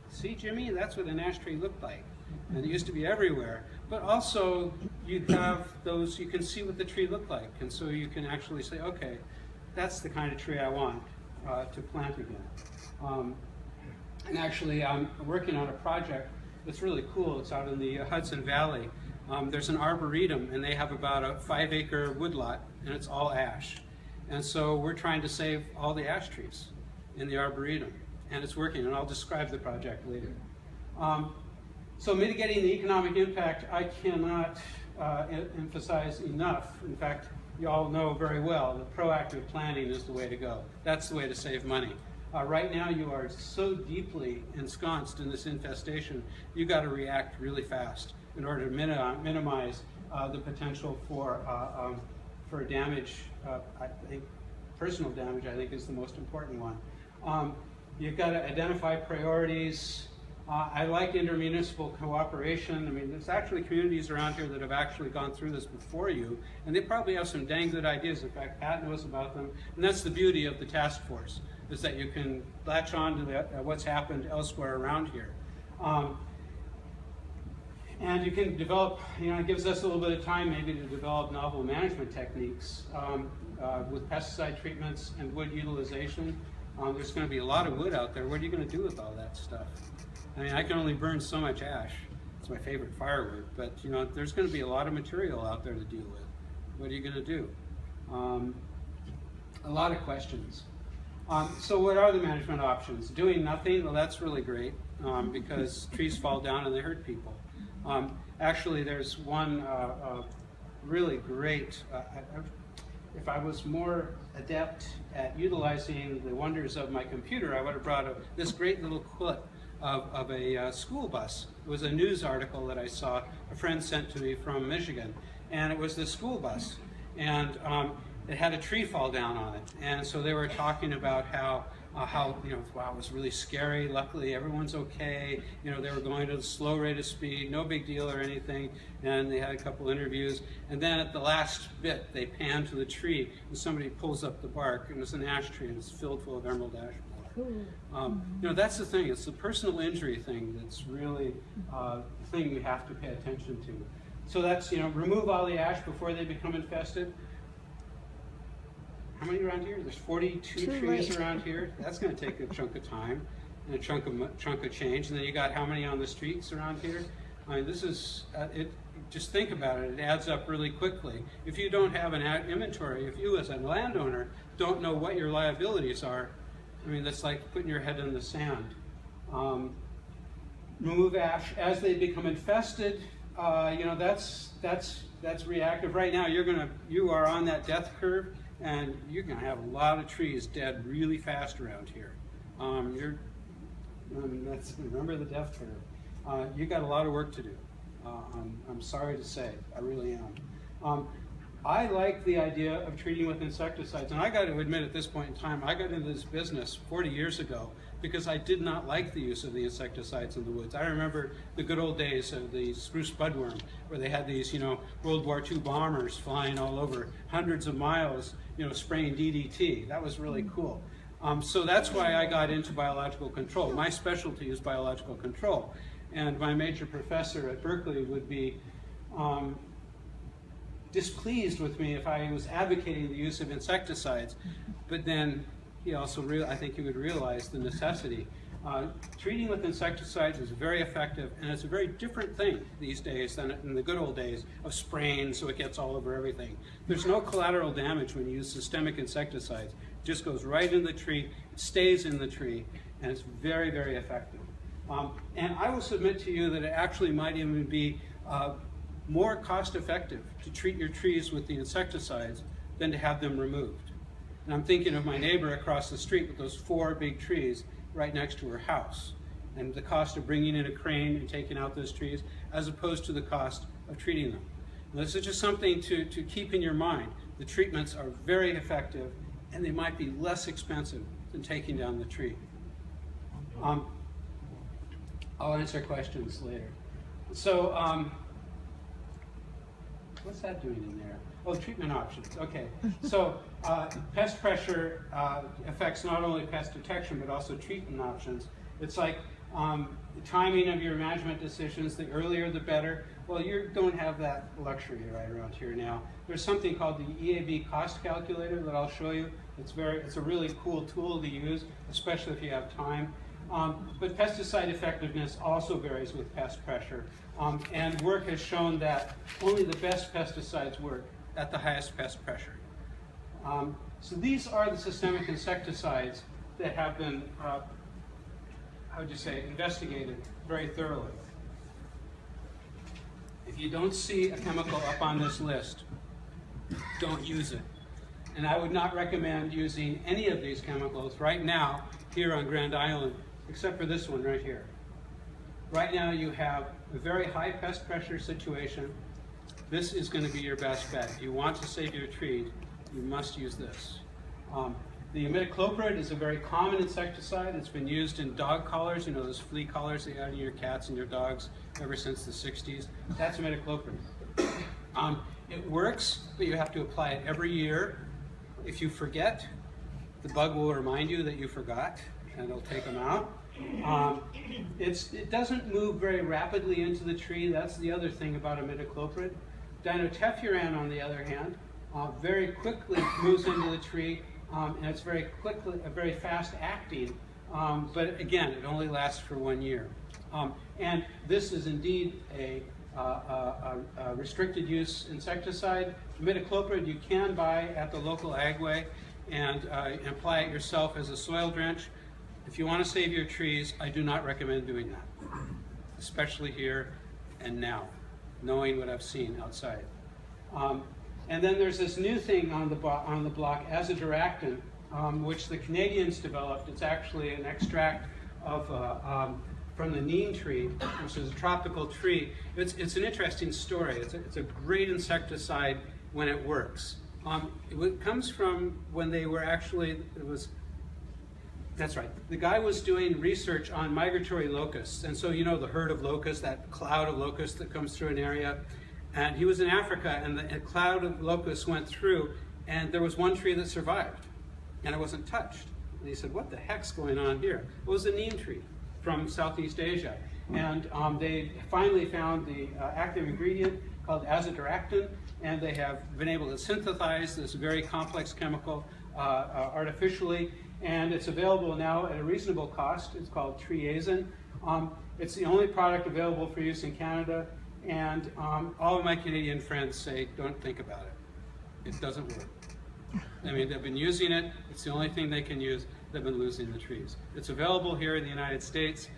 see Jimmy, that's what an ash tree looked like. And it used to be everywhere. But also you have those, you can see what the tree looked like. And so you can actually say, okay, that's the kind of tree I want to plant again. And actually I'm working on a project that's really cool. It's out in the Hudson Valley. There's an arboretum, and they have about a 5-acre woodlot, and it's all ash. And so we're trying to save all the ash trees in the arboretum, and it's working, and I'll describe the project later. So mitigating the economic impact, I cannot emphasize enough. In fact, you all know very well that proactive planning is the way to go. That's the way to save money. Right now you are so deeply ensconced in this infestation, you've got to react really fast in order to minimize the potential for damage. I think personal damage, I think, is the most important one. You've got to identify priorities. I like intermunicipal cooperation. I mean, there's actually communities around here that have actually gone through this before you, and they probably have some dang good ideas. In fact, Pat knows about them, and that's the beauty of the task force, is that you can latch on to what's happened elsewhere around here. And you can develop, it gives us a little bit of time maybe to develop novel management techniques with pesticide treatments and wood utilization. There's going to be a lot of wood out there. What are you going to do with all that stuff? I mean, I can only burn so much ash. It's my favorite firewood, but there's going to be a lot of material out there to deal with. What are you going to do? A lot of questions. So what are the management options? Doing nothing, well, that's really great, because trees fall down and they hurt people. Actually, there's one really great, if I was more adept at utilizing the wonders of my computer, I would have brought this great little clip of a school bus. It was a news article that I saw a friend sent to me from Michigan, and it was the school bus, and it had a tree fall down on it, and so they were talking about how you know, wow, it was really scary. Luckily, everyone's okay. You know, they were going at a slow rate of speed, no big deal or anything. And they had a couple interviews. And then at the last bit, they pan to the tree, and somebody pulls up the bark, and it's an ash tree, and it's filled full of emerald ash borer. You know, that's the thing. It's the personal injury thing that's really the thing we have to pay attention to. So that's, you know, remove all the ash before they become infested. How many around here? There's 42 trees around here. That's going to take a chunk of time and a chunk of change. And then you got how many on the streets around here? I mean, this is it. Just think about it. It adds up really quickly. If you don't have an inventory, if you as a landowner don't know what your liabilities are, I mean, that's like putting your head in the sand. Remove ash as they become infested. You know, that's reactive. Right now, you are on that death curve. And you're going to have a lot of trees dead really fast around here. Remember the death curve. You got a lot of work to do. I'm sorry to say, I really am. I like the idea of treating with insecticides, and I got to admit at this point in time, I got into this business 40 years ago because I did not like the use of the insecticides in the woods. I remember the good old days of the spruce budworm, where they had these, you know, World War II bombers flying all over hundreds of miles, you know, spraying DDT. That was really cool. So that's why I got into biological control. My specialty is biological control. And my major professor at Berkeley would be displeased with me if I was advocating the use of insecticides. But then he also, I think he would realize the necessity. Treating with insecticides is very effective, and it's a very different thing these days than in the good old days of spraying so it gets all over everything. There's no collateral damage when you use systemic insecticides. It just goes right in the tree, it stays in the tree, and it's very, very effective. And I will submit to you that it actually might even be more cost effective to treat your trees with the insecticides than to have them removed. And I'm thinking of my neighbor across the street with those 4 big trees right next to her house, and the cost of bringing in a crane and taking out those trees as opposed to the cost of treating them. Now, this is just something to keep in your mind. The treatments are very effective, and they might be less expensive than taking down the tree. I'll answer questions later. So, what's that doing in there? Oh, treatment options. Okay. So, pest pressure affects not only pest detection, but also treatment options. It's like the timing of your management decisions, the earlier the better. Well, you don't have that luxury right around here now. There's something called the EAB cost calculator that I'll show you. It's a really cool tool to use, especially if you have time. But pesticide effectiveness also varies with pest pressure. And work has shown that only the best pesticides work at the highest pest pressure. So these are the systemic insecticides that have been, investigated very thoroughly. If you don't see a chemical up on this list, don't use it. And I would not recommend using any of these chemicals right now here on Grand Island, except for this one right here. Right now you have a very high pest pressure situation. This is going to be your best bet. If you want to save your trees, you must use this. The imidacloprid is a very common insecticide. It's been used in dog collars, you know, those flea collars they got in your cats and your dogs ever since the 60s. That's imidacloprid. It works, but you have to apply it every year. If you forget, the bug will remind you that you forgot, and it'll take them out. It doesn't move very rapidly into the tree. That's the other thing about imidacloprid. Dinotefuran, on the other hand, very quickly moves into the tree, and it's very fast acting. But again, it only lasts for 1 year. And this is indeed a restricted use insecticide. Imidacloprid you can buy at the local Agway, and apply it yourself as a soil drench. If you want to save your trees, I do not recommend doing that, especially here and now, knowing what I've seen outside. And then there's this new thing on the block, azadirachtin, which the Canadians developed. It's actually an extract of from the neem tree, which is a tropical tree. It's an interesting story. It's a great insecticide when it works. It comes from when they were actually, that's right, the guy was doing research on migratory locusts. And so, you know, the herd of locusts, that cloud of locusts that comes through an area. And he was in Africa, and a cloud of locusts went through, and there was one tree that survived, and it wasn't touched. And he said, what the heck's going on here? It was a neem tree from Southeast Asia. And they finally found the active ingredient called azadirachtin, and they have been able to synthesize this very complex chemical artificially, and it's available now at a reasonable cost. It's called Triazin. It's the only product available for use in Canada, and all of my Canadian friends say, don't think about it. It doesn't work. I mean, they've been using it. It's the only thing they can use. They've been losing the trees. It's available here in the United States.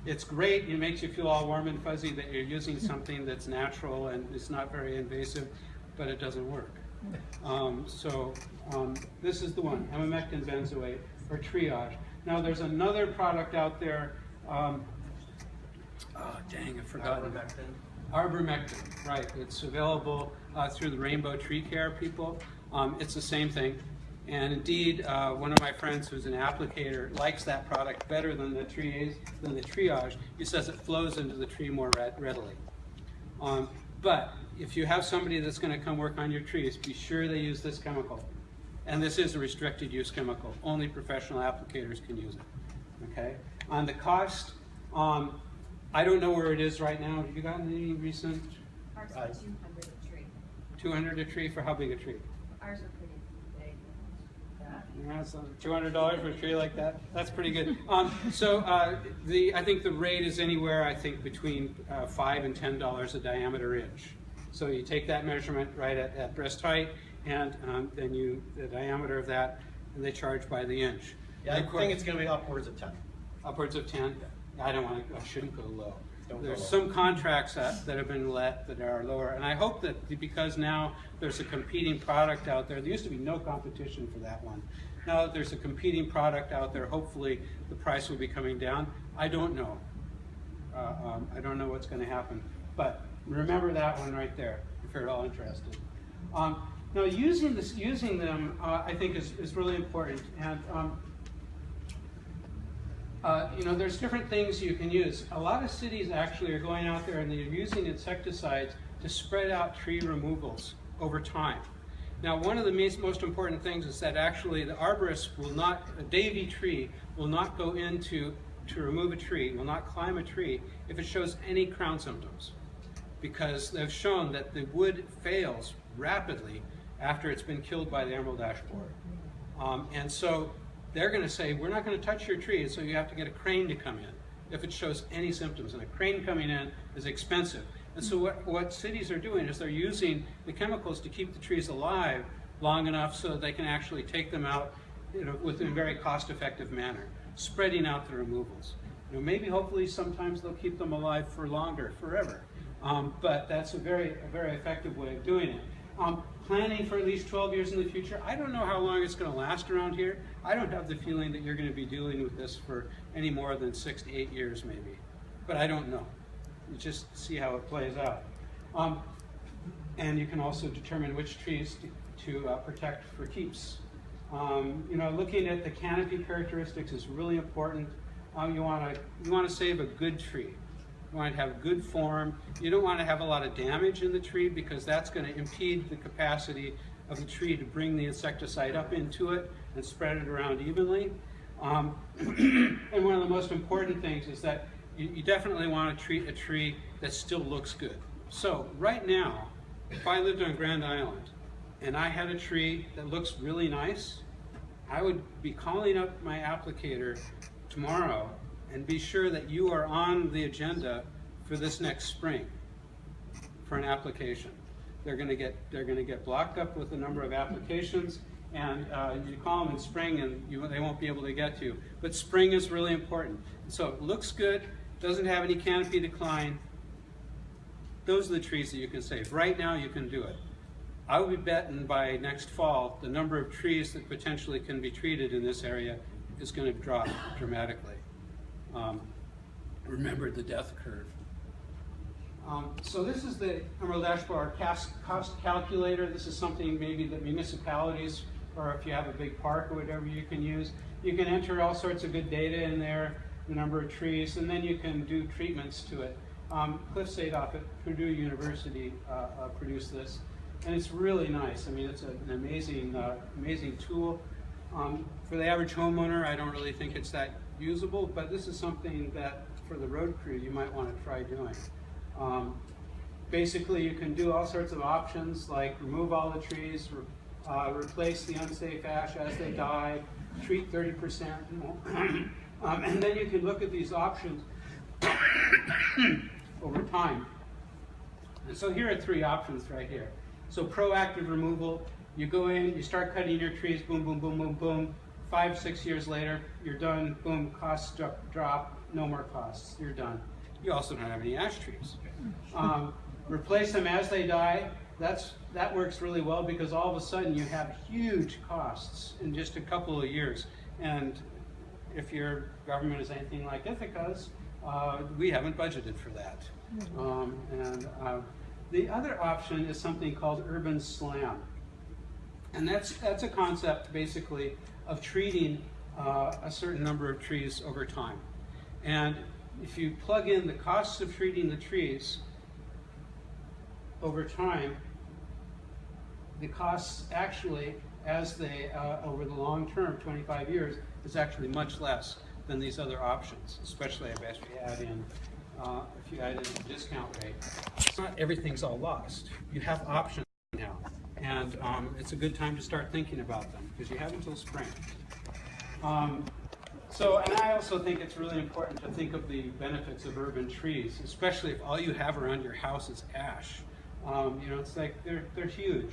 It's great. It makes you feel all warm and fuzzy that you're using something that's natural and it's not very invasive, but it doesn't work. This is the one, emamectin benzoate, or Triage. Now, there's another product out there. Oh, dang, I forgot. Ivermectin, right. It's available through the Rainbow Tree Care people. It's the same thing. And indeed, one of my friends who's an applicator likes that product better than the Triage. He says it flows into the tree more readily. But if you have somebody that's going to come work on your trees, be sure they use this chemical. And this is a restricted use chemical. Only professional applicators can use it. Okay? On the cost, I don't know where it is right now. Have you gotten any recent? Ours is 200 a tree. 200 a tree for how big a tree? Ours are pretty big. Yeah, so $200 for a tree like that. That's pretty good. I think the rate is anywhere, I think, between $5 and $10 a diameter inch. So you take that measurement right at breast height, and then the diameter of that, and they charge by the inch. Yeah, I think it's going to be upwards of 10. Upwards of 10? I shouldn't go low. There's low. some contracts that have been let that are lower, and I hope that because now there's a competing product out there used to be no competition for that one. Now that there's a competing product out there, hopefully the price will be coming down. I don't know. I don't know what's going to happen, but remember that one right there if you're at all interested. Now using them, I think is really important, and there's different things you can use. A lot of cities actually are going out there and they're using insecticides to spread out tree removals over time. Now, one of the most important things is that actually the arborist will not, a Davy tree will not go in to remove a tree, will not climb a tree if it shows any crown symptoms, because they've shown that the wood fails rapidly after it's been killed by the emerald ash borer. And so they're going to say, we're not going to touch your tree, so you have to get a crane to come in if it shows any symptoms. And a crane coming in is expensive. And so what cities are doing is they're using the chemicals to keep the trees alive long enough so that they can actually take them out within a very cost-effective manner, spreading out the removals. Maybe hopefully sometimes they'll keep them alive for longer, forever. But that's a very effective way of doing it. Planning for at least 12 years in the future. I don't know how long it's going to last around here. I don't have the feeling that you're going to be dealing with this for any more than 6 to 8 years maybe. But I don't know. You just see how it plays out. And you can also determine which trees to protect for keeps. Looking at the canopy characteristics is really important. You want to save a good tree. You want to have good form. You don't want to have a lot of damage in the tree because that's going to impede the capacity of the tree to bring the insecticide up into it and spread it around evenly. And one of the most important things is that you definitely want to treat a tree that still looks good. So right now, if I lived on Grand Island and I had a tree that looks really nice, I would be calling up my applicator tomorrow and be sure that you are on the agenda for this next spring for an application. They're going to get blocked up with a number of applications, and you call them in spring and they won't be able to get to you. But spring is really important. So it looks good, doesn't have any canopy decline. Those are the trees that you can save. Right now you can do it. I would be betting by next fall the number of trees that potentially can be treated in this area is going to drop dramatically. Remember the death curve. So this is the Emerald Ash Borer cost calculator. This is something maybe that municipalities, or if you have a big park or whatever, you can use. You can enter all sorts of good data in there, the number of trees, and then you can do treatments to it. Cliff Sadoff at Purdue University produced this, and it's really nice. I mean, it's an amazing, amazing tool. For the average homeowner, I don't really think it's that usable, but this is something that for the road crew you might want to try doing. Basically, you can do all sorts of options like remove all the trees, replace the unsafe ash as they die, treat 30%, and then you can look at these options over time. And so here are 3 options right here. So proactive removal, you go in, you start cutting your trees, boom, boom, boom, boom, boom. 5, 6 years later, you're done, boom, costs drop, no more costs, you're done. You also don't have any ash trees. Replace them as they die. That works really well because all of a sudden you have huge costs in just a couple of years. And if your government is anything like Ithaca's, we haven't budgeted for that. The other option is something called urban slam. And that's a concept basically of treating a certain number of trees over time. And if you plug in the costs of treating the trees over time, the costs actually, as they, over the long term, 25 years, is actually much less than these other options, especially if you add in the discount rate. It's not everything's all lost. You have options now, and it's a good time to start thinking about them because you have until spring. And I also think it's really important to think of the benefits of urban trees, especially if all you have around your house is ash. It's like they're huge.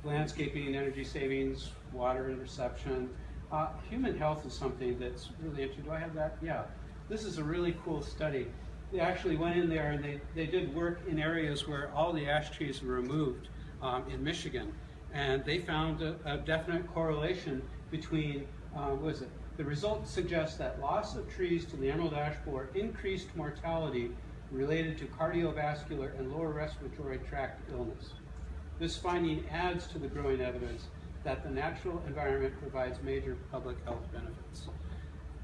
Landscaping, energy savings, water interception. Human health is something that's really interesting. Do I have that? Yeah. This is a really cool study. They actually went in there and they did work in areas where all the ash trees were removed in Michigan. And they found a definite correlation between, the results suggest that loss of trees to the emerald ash borer increased mortality related to cardiovascular and lower respiratory tract illness. This finding adds to the growing evidence that the natural environment provides major public health benefits.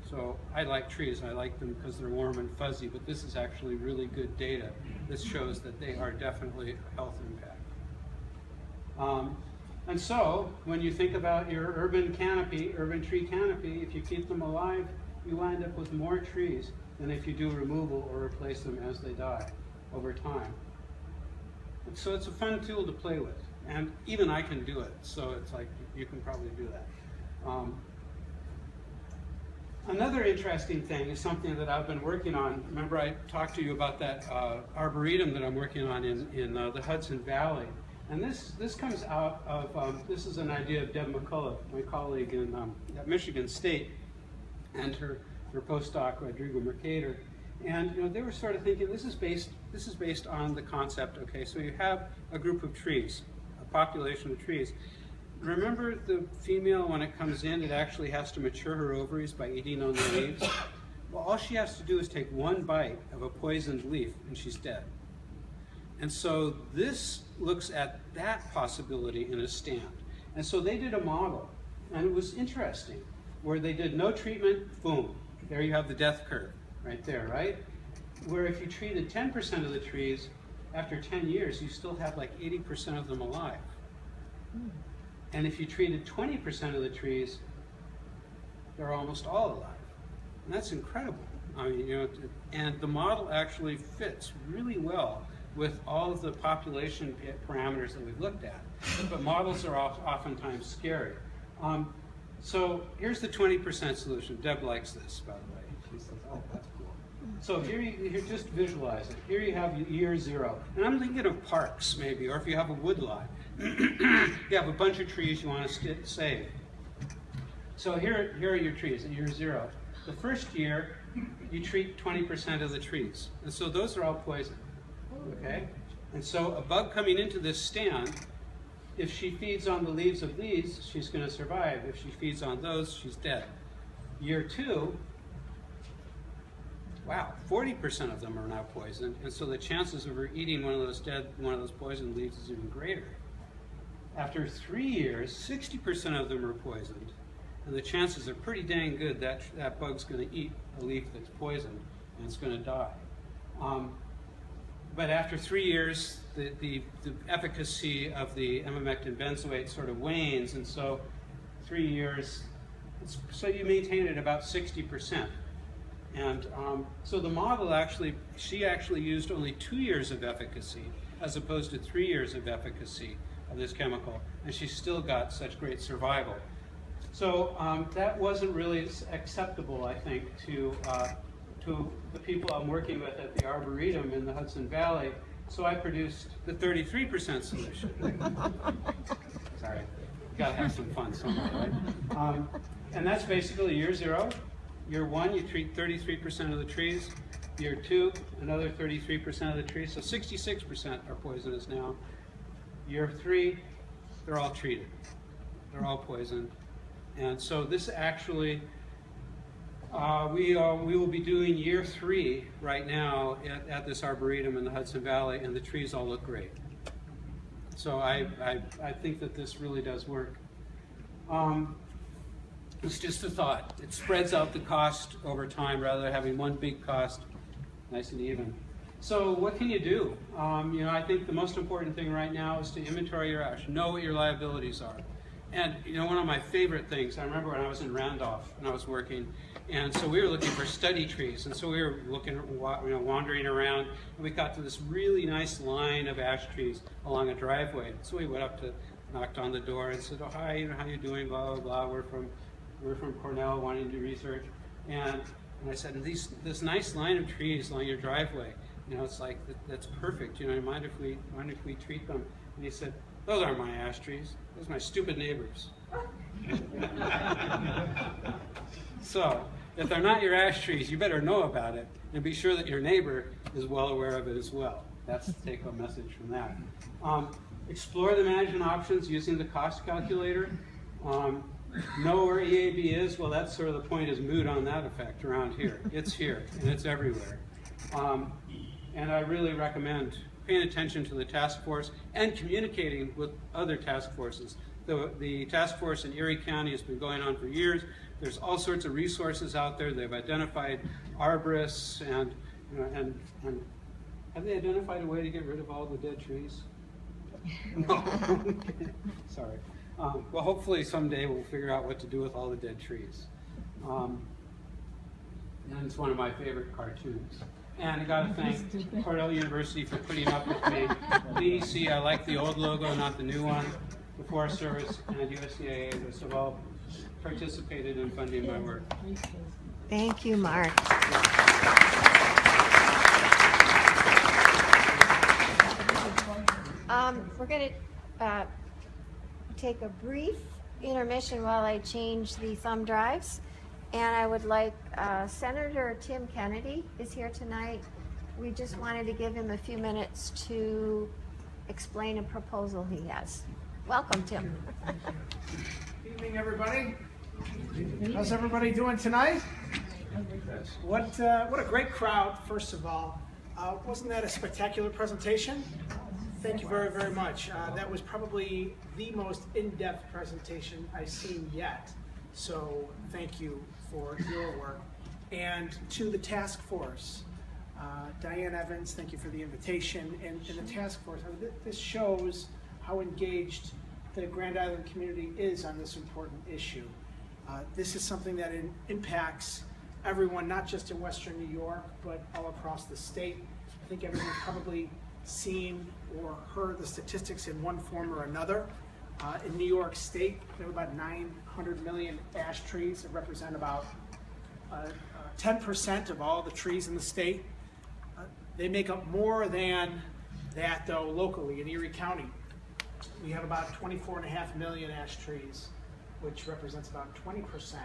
So I like trees, I like them because they're warm and fuzzy, but this is actually really good data. This shows that they are definitely a health impact. And so, when you think about your urban tree canopy, if you keep them alive, you wind up with more trees than if you do removal or replace them as they die over time. And so it's a fun tool to play with, and even I can do it, so it's like you can probably do that. Another interesting thing is something that I've been working on. Remember I talked to you about that arboretum that I'm working on in the Hudson Valley. And this comes out of, this is an idea of Deb McCullough, my colleague at Michigan State, and her postdoc, Rodrigo Mercader. And they were sort of thinking, this is based on the concept, okay, so you have a group of trees, a population of trees. Remember the female, when it comes in, it actually has to mature her ovaries by eating on the leaves? Well, all she has to do is take one bite of a poisoned leaf and she's dead. And so this looks at that possibility in a stand. And so they did a model, and it was interesting, where they did no treatment, boom, there you have the death curve, right there, right? Where if you treated 10% of the trees, after 10 years, you still have like 80% of them alive. And if you treated 20% of the trees, they're almost all alive. And that's incredible. I mean, and the model actually fits really well with all of the population parameters that we've looked at. But models are oftentimes scary. So here's the 20% solution. Deb likes this, by the way. She says, oh, that's cool. So here, just visualize it. Here you have year 0. And I'm thinking of parks, maybe, or if you have a woodlot. You have a bunch of trees you want to save. So here are your trees at year 0. The first year, you treat 20% of the trees. And so those are all poison, okay? And so a bug coming into this stand, if she feeds on the leaves of these, she's going to survive. If she feeds on those, she's dead. Year 2, wow, 40% of them are now poisoned, and so the chances of her eating one of those poisoned leaves is even greater. After 3 years, 60% of them are poisoned, and the chances are pretty dang good that that bug's going to eat a leaf that's poisoned, and it's going to die. But after 3 years, the efficacy of the emamectin benzoate sort of wanes, and so 3 years, so you maintain it at about 60%. And so the model she actually used only 2 years of efficacy as opposed to 3 years of efficacy of this chemical, and she still got such great survival. So that wasn't really acceptable, I think, to the people I'm working with at the Arboretum in the Hudson Valley. So I produced the 33% solution. Sorry, gotta have some fun somewhere, right? And that's basically year 0. Year 1, you treat 33% of the trees. Year 2, another 33% of the trees. So 66% are poisonous now. Year 3, they're all treated. They're all poisoned. And so this actually, we will be doing year 3 right now at this Arboretum in the Hudson Valley, and the trees all look great. So I think that this really does work. It's just a thought. It spreads out the cost over time rather than having one big cost, nice and even. So what can you do? I think the most important thing right now is to inventory your ash. Know what your liabilities are. And one of my favorite things, I remember when I was in Randolph and I was working, and so we were looking for study trees, and so we were looking, wandering around, and we got to this really nice line of ash trees along a driveway. So we went up to, knocked on the door and said, "Oh, hi, how you doing? Blah blah blah. We're from Cornell, wanting to do research." And I said, "This nice line of trees along your driveway, it's like that's perfect. Mind if we treat them?" And he said, "Those aren't my ash trees. Those are my stupid neighbors." So, if they're not your ash trees, you better know about it and be sure that your neighbor is well aware of it as well. That's the take-home message from that. Explore the management options using the cost calculator. Know where EAB is? Well, that's sort of the point is moot on that effect around here. It's here, and it's everywhere. And I really recommend paying attention to the task force and communicating with other task forces. The task force in Erie County has been going on for years. There's all sorts of resources out there. They've identified arborists and have they identified a way to get rid of all the dead trees? No. Sorry. Well, hopefully someday we'll figure out what to do with all the dead trees. And it's one of my favorite cartoons. And I got to thank Cornell University for putting up with me. DEC, I like the old logo, not the new one. The Forest Service and USDA have all participated in funding my work. Thank you, Mark. We're going to take a brief intermission while I change the thumb drives. And I would like, Senator Tim Kennedy is here tonight. We just wanted to give him a few minutes to explain a proposal he has. Welcome, Tim. Evening, everybody. How's everybody doing tonight? What a great crowd, first of all. Wasn't that a spectacular presentation? Thank you very, very much. That was probably the most in-depth presentation I've seen yet. So thank you for your work. And to the task force, Diane Evans, thank you for the invitation. And the task force, this shows how engaged the Grand Island community is on this important issue. This is something that impacts everyone, not just in Western New York, but all across the state. I think everyone's probably seen or heard the statistics in one form or another. In New York State, there are about 900 million ash trees that represent about 10% of all the trees in the state. They make up more than that, though, locally in Erie County. We have about 24.5 million ash trees, which represents about 20%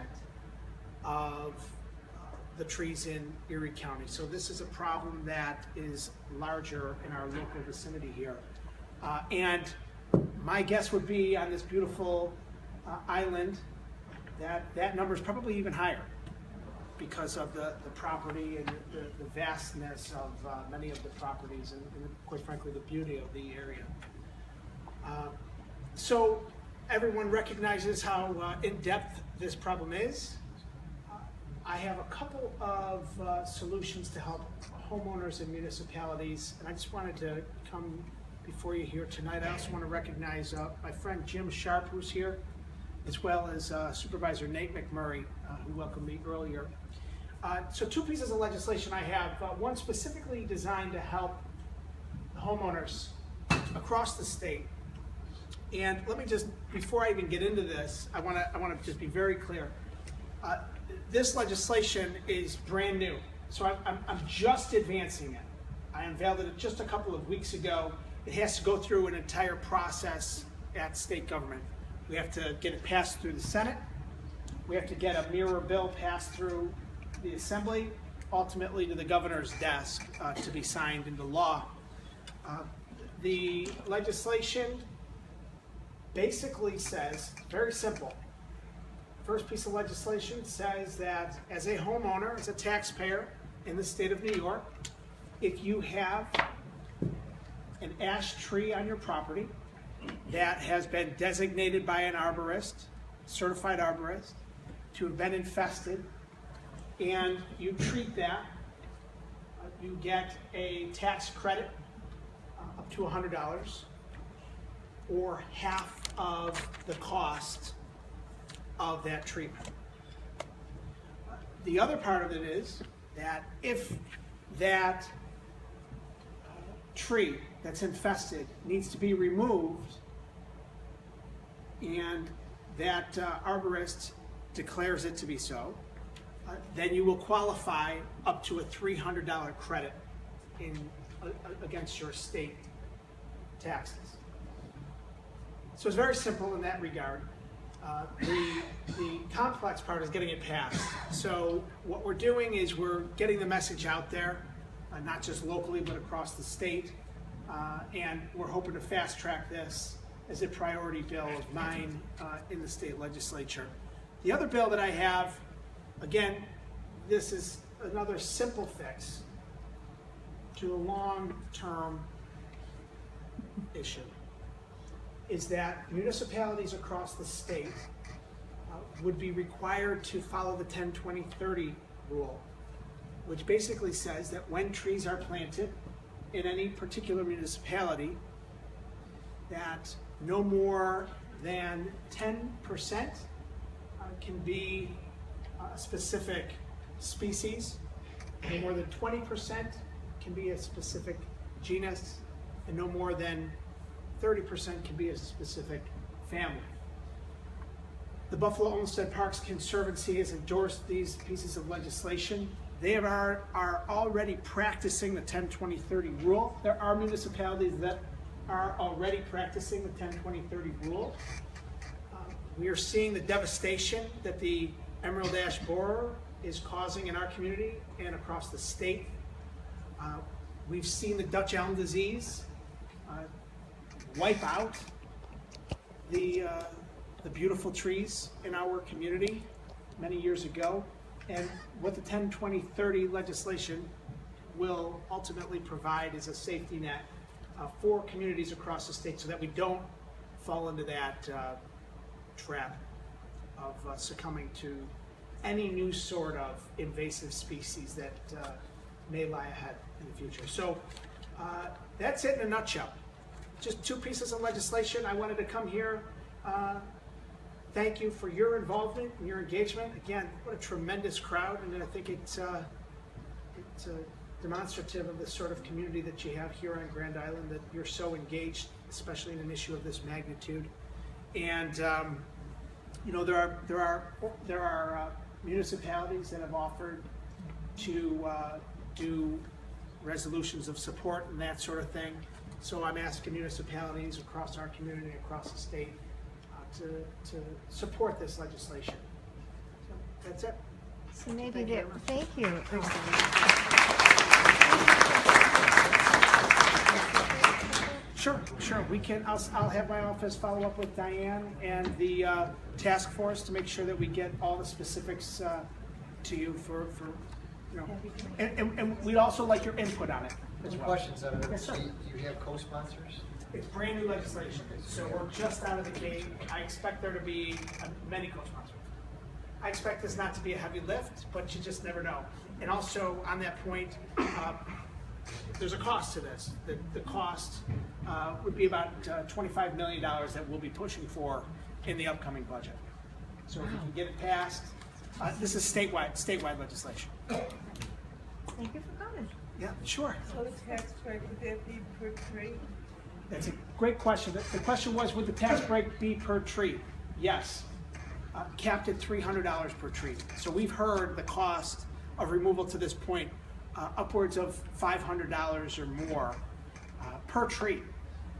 of the trees in Erie County. So this is a problem that is larger in our local vicinity here. And my guess would be on this beautiful island that number is probably even higher because of the property and the vastness of many of the properties and quite frankly the beauty of the area. So everyone recognizes how in-depth this problem is. I have a couple of solutions to help homeowners and municipalities, and I just wanted to come before you here tonight. I also want to recognize my friend Jim Sharp, who's here, as well as Supervisor Nate McMurray, who welcomed me earlier. So two pieces of legislation I have, one specifically designed to help homeowners across the state. And let me just, before I even get into this, I want to just be very clear. This legislation is brand new, so I'm just advancing it. I unveiled it just a couple of weeks ago. It has to go through an entire process at state government. We have to get it passed through the Senate. We have to get a mirror bill passed through the Assembly, ultimately to the governor's desk to be signed into law. The legislation basically says, very simple, first piece of legislation says that as a homeowner, as a taxpayer in the state of New York, if you have an ash tree on your property that has been designated by an arborist, certified arborist, to have been infested, and you treat that, you get a tax credit up to $100 or half of the cost of that treatment. The other part of it is that if that tree that's infested needs to be removed and that arborist declares it to be so, then you will qualify up to a $300 credit against your state taxes. So it's very simple in that regard. The complex part is getting it passed. So what we're doing is we're getting the message out there, not just locally but across the state, and we're hoping to fast track this as a priority bill of mine in the state legislature. The other bill that I have, again, this is another simple fix to a long-term issue, is that municipalities across the state would be required to follow the 10-20-30 rule, which basically says that when trees are planted in any particular municipality, that no more than 10% can be a specific species, no more than 20% can be a specific genus, and no more than 30% can be a specific family. The Buffalo Olmsted Parks Conservancy has endorsed these pieces of legislation. They are already practicing the 10-20-30 rule. There are municipalities that are already practicing the 10-20-30 rule. We are seeing the devastation that the emerald ash borer is causing in our community and across the state. We've seen the Dutch elm disease wipe out the beautiful trees in our community many years ago. And what the 10-20-30 legislation will ultimately provide is a safety net for communities across the state so that we don't fall into that trap of succumbing to any new sort of invasive species that may lie ahead in the future. So that's it in a nutshell. Just two pieces of legislation. I wanted to come here. Thank you for your involvement and your engagement. Again, what a tremendous crowd, and I think it's demonstrative of the sort of community that you have here on Grand Island, that you're so engaged, especially in an issue of this magnitude. And you know, there are municipalities that have offered to do resolutions of support and that sort of thing. So I'm asking municipalities across our community, across the state, to support this legislation. So that's it. So maybe there, thank you. Sure. We can. I'll have my office follow up with Diane and the task force to make sure that we get all the specifics to you for and we'd also like your input on it as well. Question, Senator. Yes, sir. Do you have co-sponsors? It's brand new legislation, so we're just out of the gate. I expect there to be many co-sponsors. I expect this not to be a heavy lift, but you just never know. And also on that point, there's a cost to this. The cost would be about $25 million that we'll be pushing for in the upcoming budget. So if we can get it passed, this is statewide legislation. Thank you for coming. Yeah, sure. So the tax break, would that be per tree? That's a great question. The question was, would the tax break be per tree? Yes. Capped at $300 per tree. So we've heard the cost of removal to this point upwards of $500 or more per tree.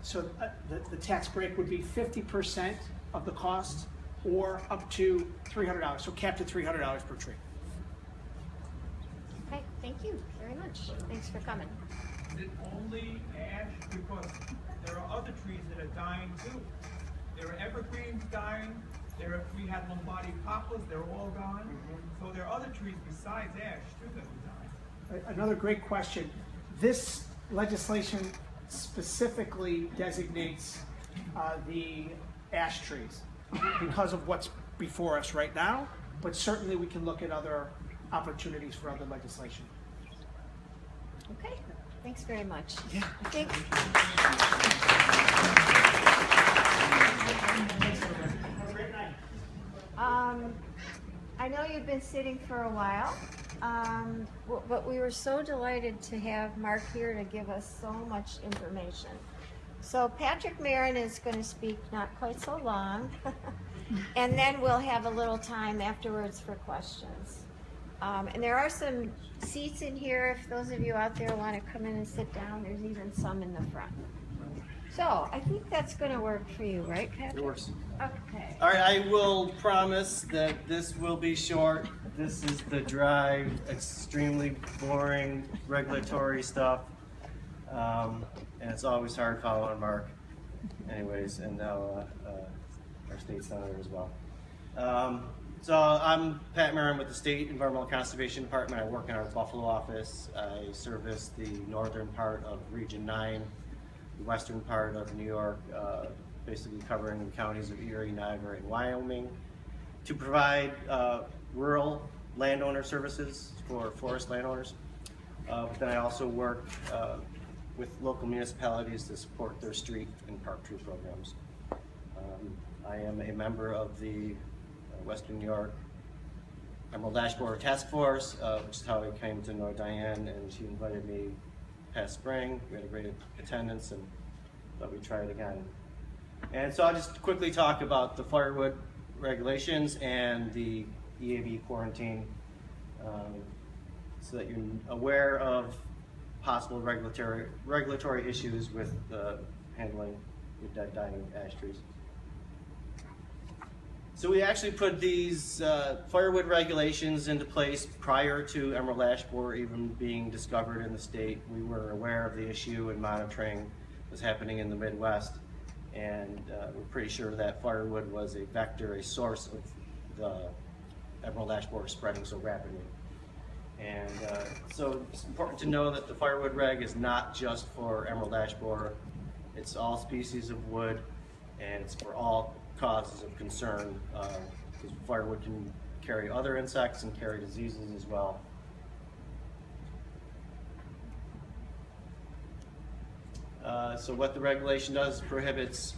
So the tax break would be 50% of the cost or up to $300. So capped at $300 per tree. Okay, thank you very much. Thanks for coming. Is it only ash? Because there are other trees that are dying too. There are evergreens dying. We had Lombardy poplars, they're all gone. So there are other trees besides ash too that are dying. Another great question. This legislation specifically designates the ash trees because of what's before us right now, but certainly we can look at other opportunities for other legislation. Okay, thanks very much. Yeah. I think. Have a great night. I know you've been sitting for a while, but we were so delighted to have Mark here to give us so much information. So Patrick Marin is going to speak not quite so long, and then we'll have a little time afterwards for questions. And there are some seats in here if those of you out there want to come in and sit down. There's even some in the front. So I think that's going to work for you, right, Patrick? It works. Okay. All right, I will promise that this will be short. This is the dry, extremely boring regulatory stuff. And it's always hard following Mark. Anyways, and now our state senator as well. So I'm Pat Marin with the State Environmental Conservation Department. I work in our Buffalo office. I service the northern part of Region 9, the western part of New York, basically covering the counties of Erie, Niagara, and Wyoming, to provide rural landowner services for forest landowners. But then I also work with local municipalities to support their street and park tree programs. I am a member of the Western New York Emerald Ash Borer Task Force, which is how I came to know Diane, and she invited me past spring. We had a great attendance and thought we'd try it again. And so I'll just quickly talk about the firewood regulations and the EAB quarantine, so that you're aware of possible regulatory issues with handling your dead, dying ash trees. So we actually put these firewood regulations into place prior to emerald ash borer even being discovered in the state. We were aware of the issue and monitoring was happening in the Midwest, and we're pretty sure that firewood was a vector, a source of the emerald ash borer spreading so rapidly. And so it's important to know that the firewood reg is not just for emerald ash borer. It's all species of wood, and it's for all causes of concern, because firewood can carry other insects and carry diseases as well. So what the regulation does prohibits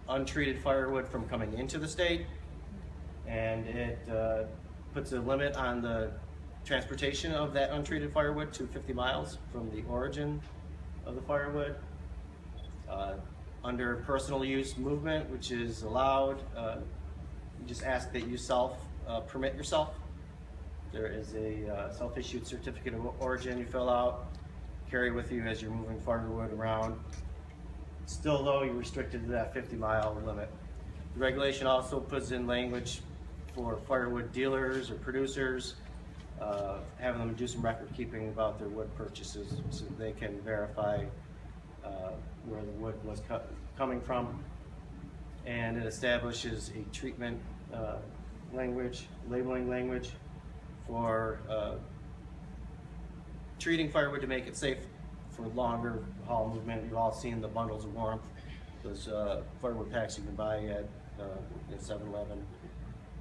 untreated firewood from coming into the state, and it puts a limit on the transportation of that untreated firewood to 50 miles from the origin of the firewood. Under personal use movement, which is allowed, you just ask that you permit yourself There is a self-issued certificate of origin you fill out, carry with you as you're moving firewood around. Still though, you're restricted to that 50-mile limit. The regulation also puts in language for firewood dealers or producers, having them do some record keeping about their wood purchases so they can verify where the wood was coming from. And it establishes a treatment language, labeling language for treating firewood to make it safe for longer haul movement. You've all seen the bundles of warmth, those firewood packs you can buy at 7-Eleven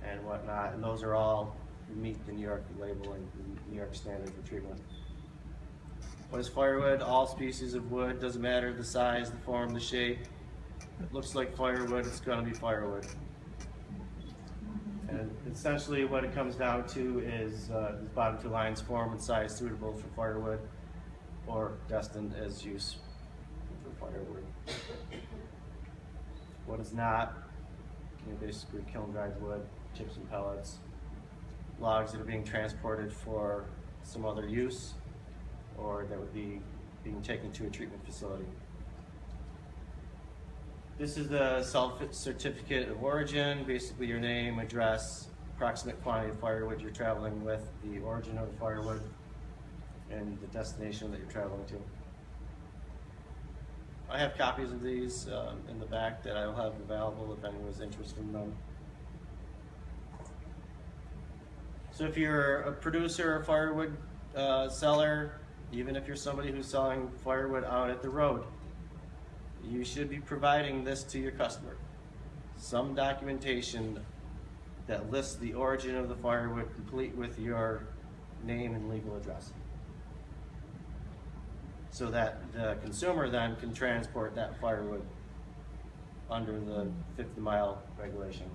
and whatnot, and those are all meet the New York labeling, New York standard for treatment. What is firewood? All species of wood, doesn't matter the size, the form, the shape. It looks like firewood, it's going to be firewood. And essentially what it comes down to is these bottom two lines: form and size suitable for firewood or destined as use for firewood. What is not? Basically kiln-dried wood, chips and pellets, logs that are being transported for some other use or that would be being taken to a treatment facility. This is the self-certificate of origin, basically your name, address, approximate quantity of firewood you're traveling with, the origin of the firewood, and the destination that you're traveling to. I have copies of these in the back that I will have available if anyone's interested in them. So if you're a producer or firewood seller, even if you're somebody who's selling firewood out at the road, you should be providing this to your customer. Some documentation that lists the origin of the firewood, complete with your name and legal address, so that the consumer then can transport that firewood under the 50-mile regulation.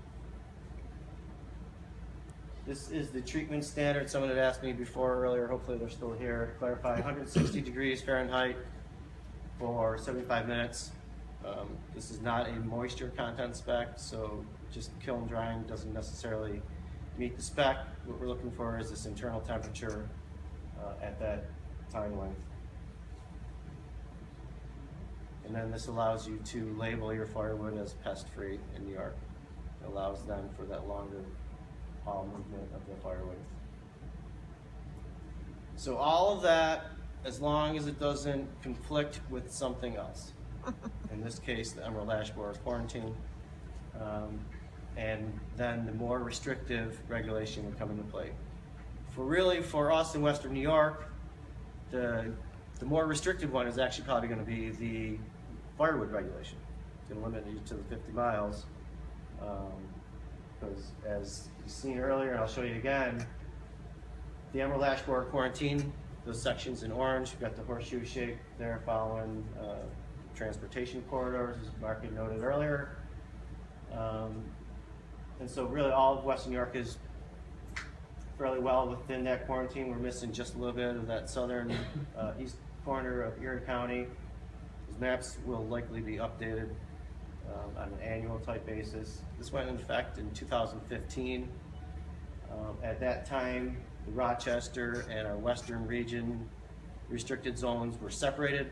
This is the treatment standard. Someone had asked me before earlier, hopefully they're still here, clarify 160 degrees Fahrenheit for 75 minutes. This is not a moisture content spec, so just kiln drying doesn't necessarily meet the spec. What we're looking for is this internal temperature at that time length. And then this allows you to label your firewood as pest-free in New York. It allows then for that longer haul movement of the firewood. So all of that, as long as it doesn't conflict with something else. In this case, the emerald ash borer quarantine. And then the more restrictive regulation would come into play. For us in Western New York, the more restricted one is actually probably going to be the firewood regulation. It's going to limit you to the 50 miles. Because as you've seen earlier, and I'll show you again, the emerald ash borer quarantine, those sections in orange, you've got the horseshoe shape there following transportation corridors, as Mark had noted earlier. And so really all of Western New York is fairly well within that quarantine. We're missing just a little bit of that southern east corner of Erie County. Those maps will likely be updated on an annual type basis. This went into effect in 2015. At that time, the Rochester and our western region restricted zones were separated.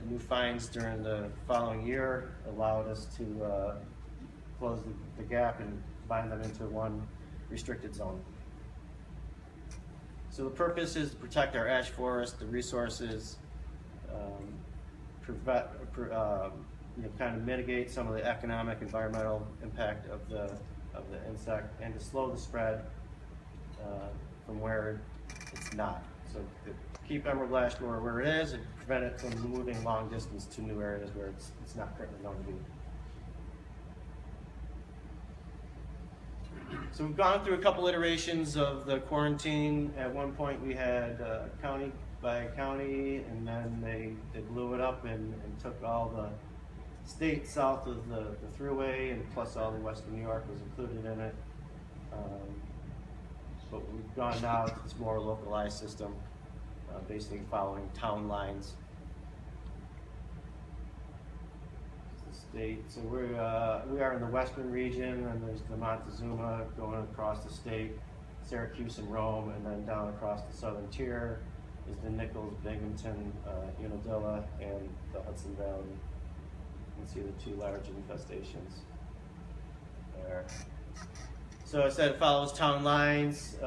New fines during the following year allowed us to close the gap and bind them into one restricted zone. So the purpose is to protect our ash forest, the resources, kind of mitigate some of the economic, environmental impact of the insect, and to slow the spread from where it's not. So to keep emerald ash borer where it is and prevent it from moving long distance to new areas where it's not currently known to be. So we've gone through a couple iterations of the quarantine. At one point we had county by county, and then they blew it up and took all the state south of the thruway, and plus all the western New York was included in it. But we've gone now to this more localized system, basically following town lines. State. So we are in the western region, and there's the Montezuma going across the state. Syracuse and Rome, and then down across the southern tier is the Nichols, Binghamton, Unadilla, and the Hudson Valley. You can see the two large infestations there. So I said it follows town lines.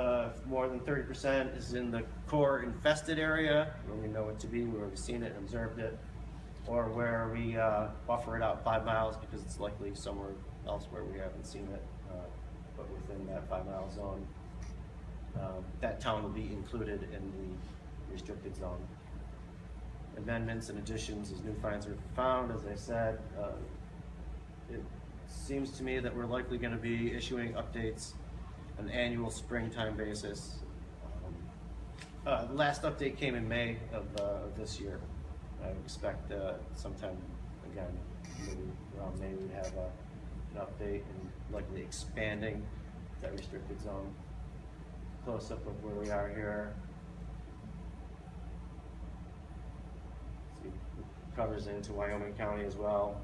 More than 30% is in the core infested area, where we know it to be, where we've seen it and observed it, or where we buffer it out 5 miles because it's likely somewhere else where we haven't seen it, but within that 5-mile zone. That town will be included in the restricted zone. Amendments and additions as new finds are found, as I said. It seems to me that we're likely going to be issuing updates on an annual springtime basis. The last update came in May of this year. I expect sometime, again, maybe around May, we'd have an update and likely expanding that restricted zone. Close up of where we are here. See, it covers into Wyoming County as well.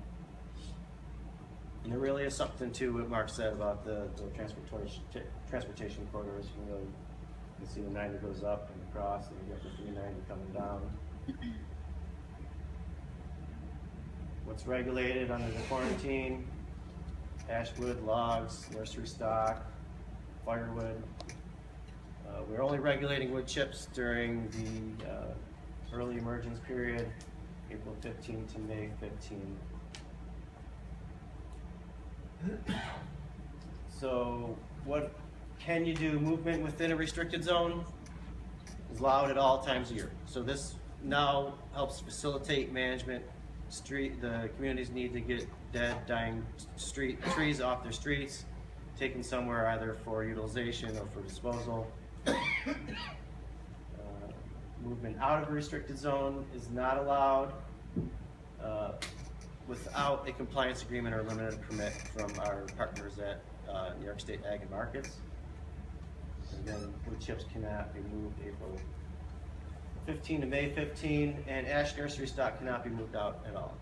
And there really is something to what Mark said about the transportation corridors. You can see the 90 goes up and across, and you get the 390 coming down. What's regulated under the quarantine? Ashwood, logs, nursery stock, firewood. We're only regulating wood chips during the early emergence period, April 15 to May 15. So what can you do? Movement within a restricted zone is allowed at all times of year. So this now helps facilitate management. The communities need to get dead, dying trees off their streets, taken somewhere either for utilization or for disposal. Movement out of a restricted zone is not allowed without a compliance agreement or limited permit from our partners at New York State Ag and Markets. And then wood chips cannot be moved April 15 to May 15, and ash nursery stock cannot be moved out at all.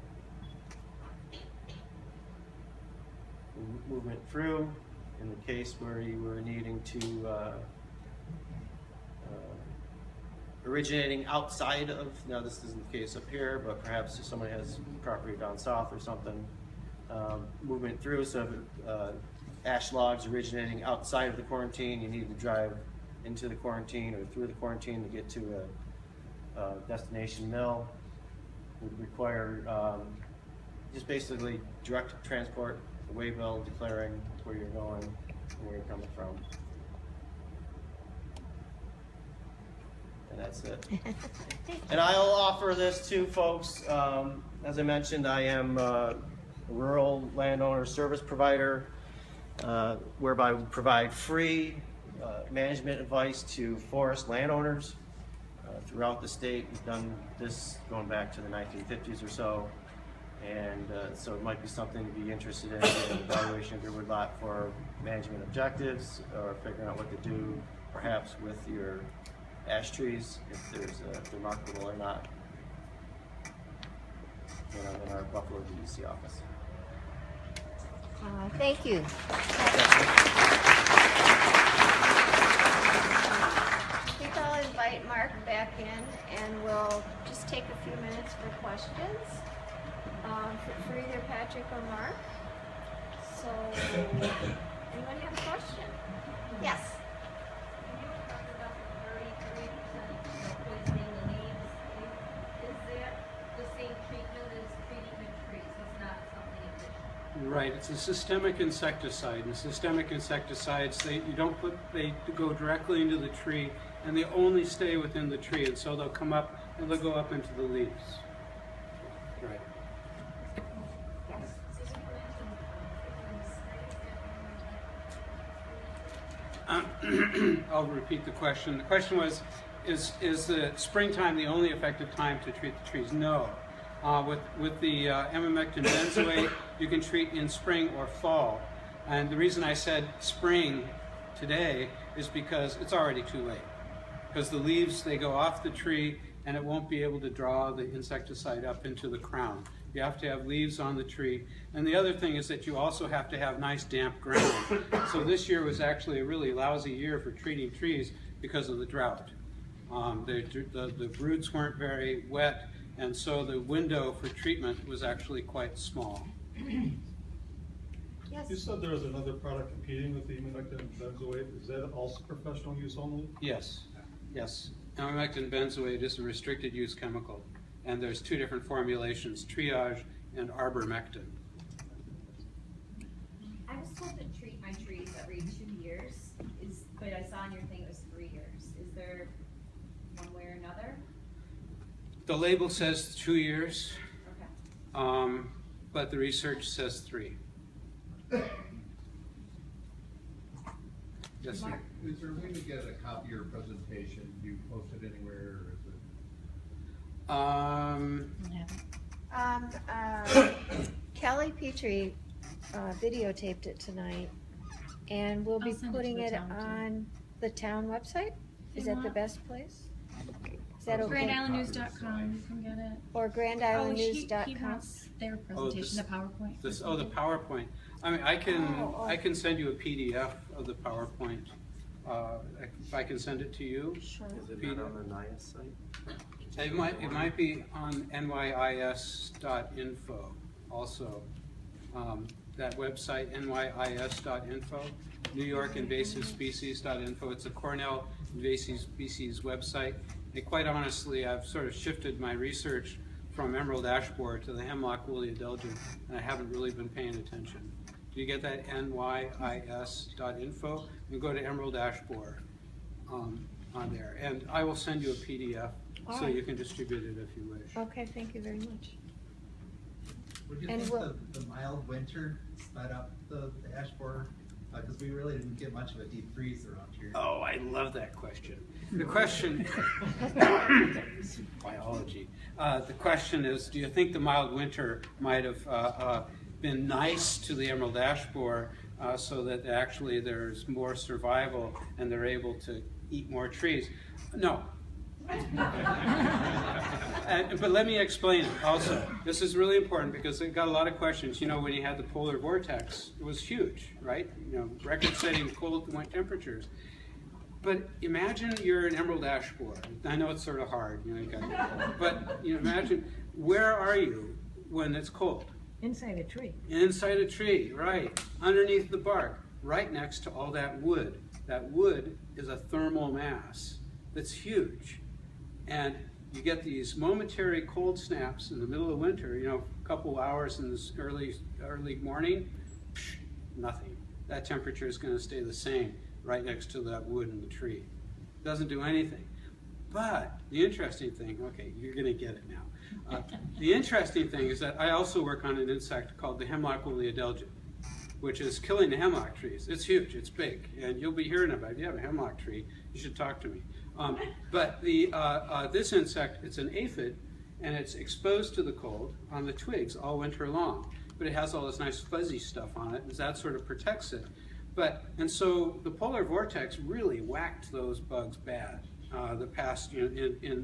Movement through, in the case where you were needing to originating outside of, now this isn't the case up here, but perhaps if somebody has property down south or something, movement through, so if ash logs originating outside of the quarantine, you need to drive into the quarantine or through the quarantine to get to a destination mill, would require just basically direct transport, the waybill declaring where you're going and where you're coming from. And that's it. And I'll offer this to folks. As I mentioned, I am a rural landowner service provider, whereby we provide free management advice to forest landowners throughout the state. We've done this going back to the 1950s or so. And so it might be something to be interested in evaluation of your woodlot for management objectives, or figuring out what to do perhaps with your ash trees, if they're marketable or not. And I'm in our Buffalo DEC office. Thank you. I think I'll invite Mark back in, and we'll just take a few minutes for questions for either Patrick or Mark. So, anyone have a question? Yes. Right, it's a systemic insecticide, and systemic insecticides, they go directly into the tree, and they only stay within the tree, and so they'll come up and they'll go up into the leaves. Right. I'll repeat the question. The question was, is the springtime the only effective time to treat the trees? No. With the emamectin benzoate, you can treat in spring or fall. And the reason I said spring today is because it's already too late. Because the leaves, they go off the tree and it won't be able to draw the insecticide up into the crown. You have to have leaves on the tree. And the other thing is that you also have to have nice damp ground. So this year was actually a really lousy year for treating trees because of the drought. The roots weren't very wet, and so the window for treatment was actually quite small. Yes. You said there was another product competing with the emamectin benzoate. Is that also professional use only? Yes, yes. Emamectin benzoate is a restricted use chemical, and there's two different formulations, triage and arbormectin. I was told to treat my trees every 2 years, but I saw on your thing it was 3 years. Is there one way or another? The label says 2 years, Okay. but the research says 3. Yes, sir. Is there a way to get a copy of your presentation? Do you post it anywhere, or is it? Kelly Petrie videotaped it tonight, and we'll be I'll send it to putting the it town, too. on the town website? Is that the best place? Is that okay? GrandIslandNews.com, you can get it. Or He GrandIslandNews.com? wants their presentation, the PowerPoint. The PowerPoint. I mean, I Oh. can send you a PDF of the PowerPoint. If I can send it to you. Sure. Is it not on the NIAS site? It might be on nyis.info also. That website, nyis.info, New York Invasive Species.info. It's a Cornell Invasive Species website. And quite honestly, I've sort of shifted my research from emerald ash borer to the hemlock woolly adelgid, and I haven't really been paying attention. Do you get that? nyis.info, and go to emerald ash borer on there. And I will send you a PDF All so right. you can distribute it if you wish. Okay, thank you very much. Would you And think we'll- the mild winter sped up the ash borer? Because we really didn't get much of a deep freeze around here. Oh, I love that question. The question, biology. The question is, do you think the mild winter might have been nice to the emerald ash borer so that actually there's more survival and they're able to eat more trees? No. But let me explain it also. This is really important because it got a lot of questions. You know, when you had the polar vortex, it was huge, right? You know, record-setting cold and wet temperatures. But imagine you're an emerald ash borer. I know it's sort of hard, you know, but you know, imagine, where are you when it's cold? Inside a tree. Inside a tree, right, underneath the bark, right next to all that wood. That wood is a thermal mass that's huge. And you get these momentary cold snaps in the middle of winter, you know, a couple hours in this early morning, nothing. That temperature is going to stay the same right next to that wood in the tree. Doesn't do anything. But the interesting thing, okay, you're going to get it now. The interesting thing is that I also work on an insect called the hemlock woolly adelgid, which is killing the hemlock trees. It's huge, it's big, and you'll be hearing about it. If you have a hemlock tree, you should talk to me. But this insect, it's an aphid, and it's exposed to the cold on the twigs all winter long. But it has all this nice fuzzy stuff on it, and that sort of protects it. And so the polar vortex really whacked those bugs bad. The past, you know,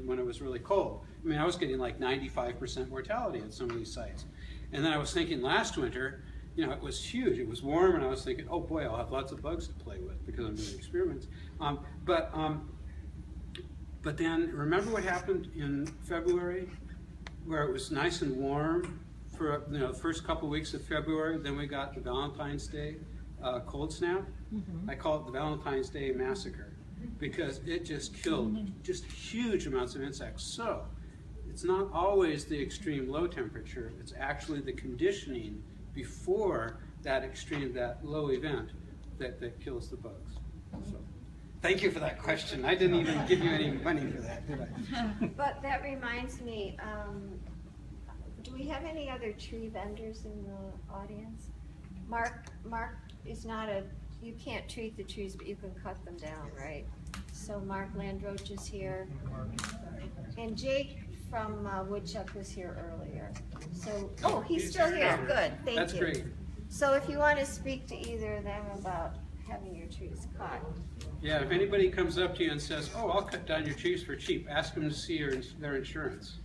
when it was really cold. I mean, I was getting like 95% mortality at some of these sites. And then I was thinking last winter, you know, it was huge. It was warm, and I was thinking, oh boy, I'll have lots of bugs to play with because I'm doing experiments. But then remember what happened in February, where it was nice and warm for the first couple weeks of February. Then we got the Valentine's Day cold snap. I call it the Valentine's Day massacre because it just killed just huge amounts of insects. So it's not always the extreme low temperature. It's actually the conditioning before that extreme, that low event that kills the bugs. So, thank you for that question. I didn't even give you any money for that, did I? But that reminds me, do we have any other tree vendors in the audience? Mark is not you can't treat the trees, but you can cut them down, right? So Mark Landroach is here. And Jake from Woodchuck was here earlier. So, oh, he's still here, good, thank you. That's great. So if you want to speak to either of them about having your trees cut. Yeah, if anybody comes up to you and says, oh, I'll cut down your trees for cheap, ask them to see their insurance.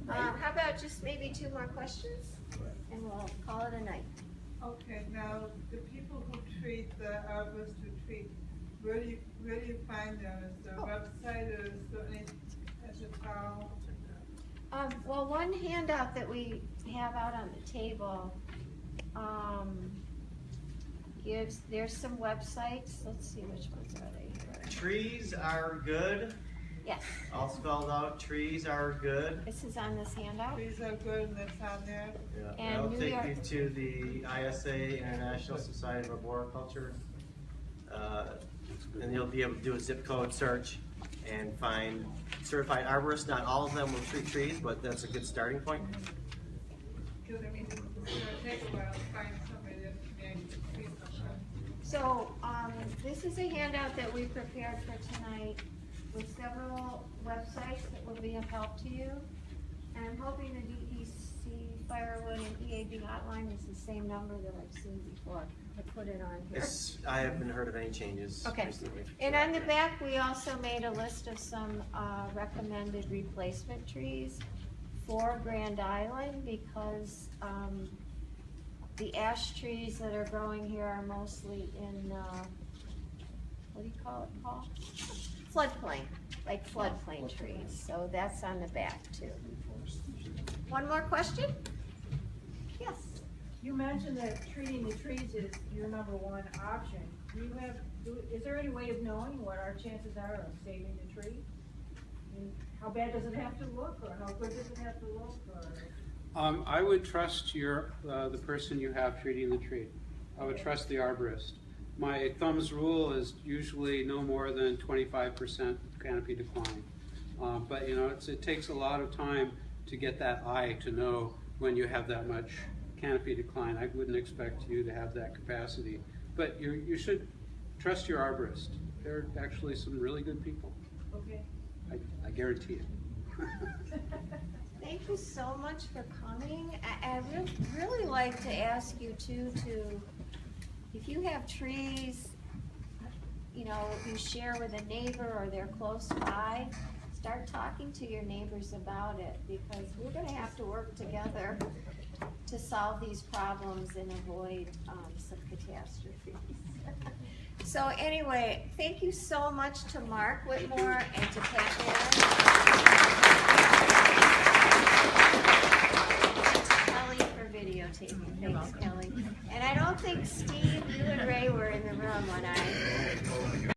How about just maybe 2 more questions, and we'll call it a night. Okay, now, the people who treat, the arborists who treat, where do you find them? Is there a website, or is there any, at the town? Well, one handout that we have out on the table, there's some websites, let's see which ones are they here. Trees are good, Yes, all spelled out, trees are good. this is on this handout. Trees are good and it's on there. Yeah, And that'll New take York- you to the ISA, International Society of Arboriculture. And you'll be able to do a zip code search and find certified arborists. Not all of them will treat trees, but that's a good starting point. Because I mean, it's gonna take a while to find somebody that can actually treat them. So, this is a handout that we prepared for tonight with several websites that will be of help to you. And I'm hoping the DEC Firewood and EAB hotline is the same number that I've seen before. I put it on here. I haven't heard of any changes Okay. recently. And on the back, we also made a list of some recommended replacement trees for Grand Island because the ash trees that are growing here are mostly in, what do you call it, Paul? Floodplain, like floodplain trees, so that's on the back too. One more question? Yes? You mentioned that treating the trees is your number one option. Is there any way of knowing what our chances are of saving the tree? I mean, how bad does it have to look, or how good does it have to look, or? I would trust the person you have treating the tree. I would trust the arborist. My thumb's rule is usually no more than 25% canopy decline. But you know, it takes a lot of time to get that eye to know when you have that much canopy decline. I wouldn't expect you to have that capacity. But you should trust your arborist. They're actually some really good people. Okay. I guarantee it. Thank you so much for coming. I would really like to ask you too if you have trees, you know, you share with a neighbor or they're close by, start talking to your neighbors about it because we're gonna have to work together to solve these problems and avoid some catastrophes. So anyway, thank you so much to Mark Whitmore and to Pat Kelly for videotaping. Thanks, Kelly. And I don't think Steve, you and Ray were in the room when I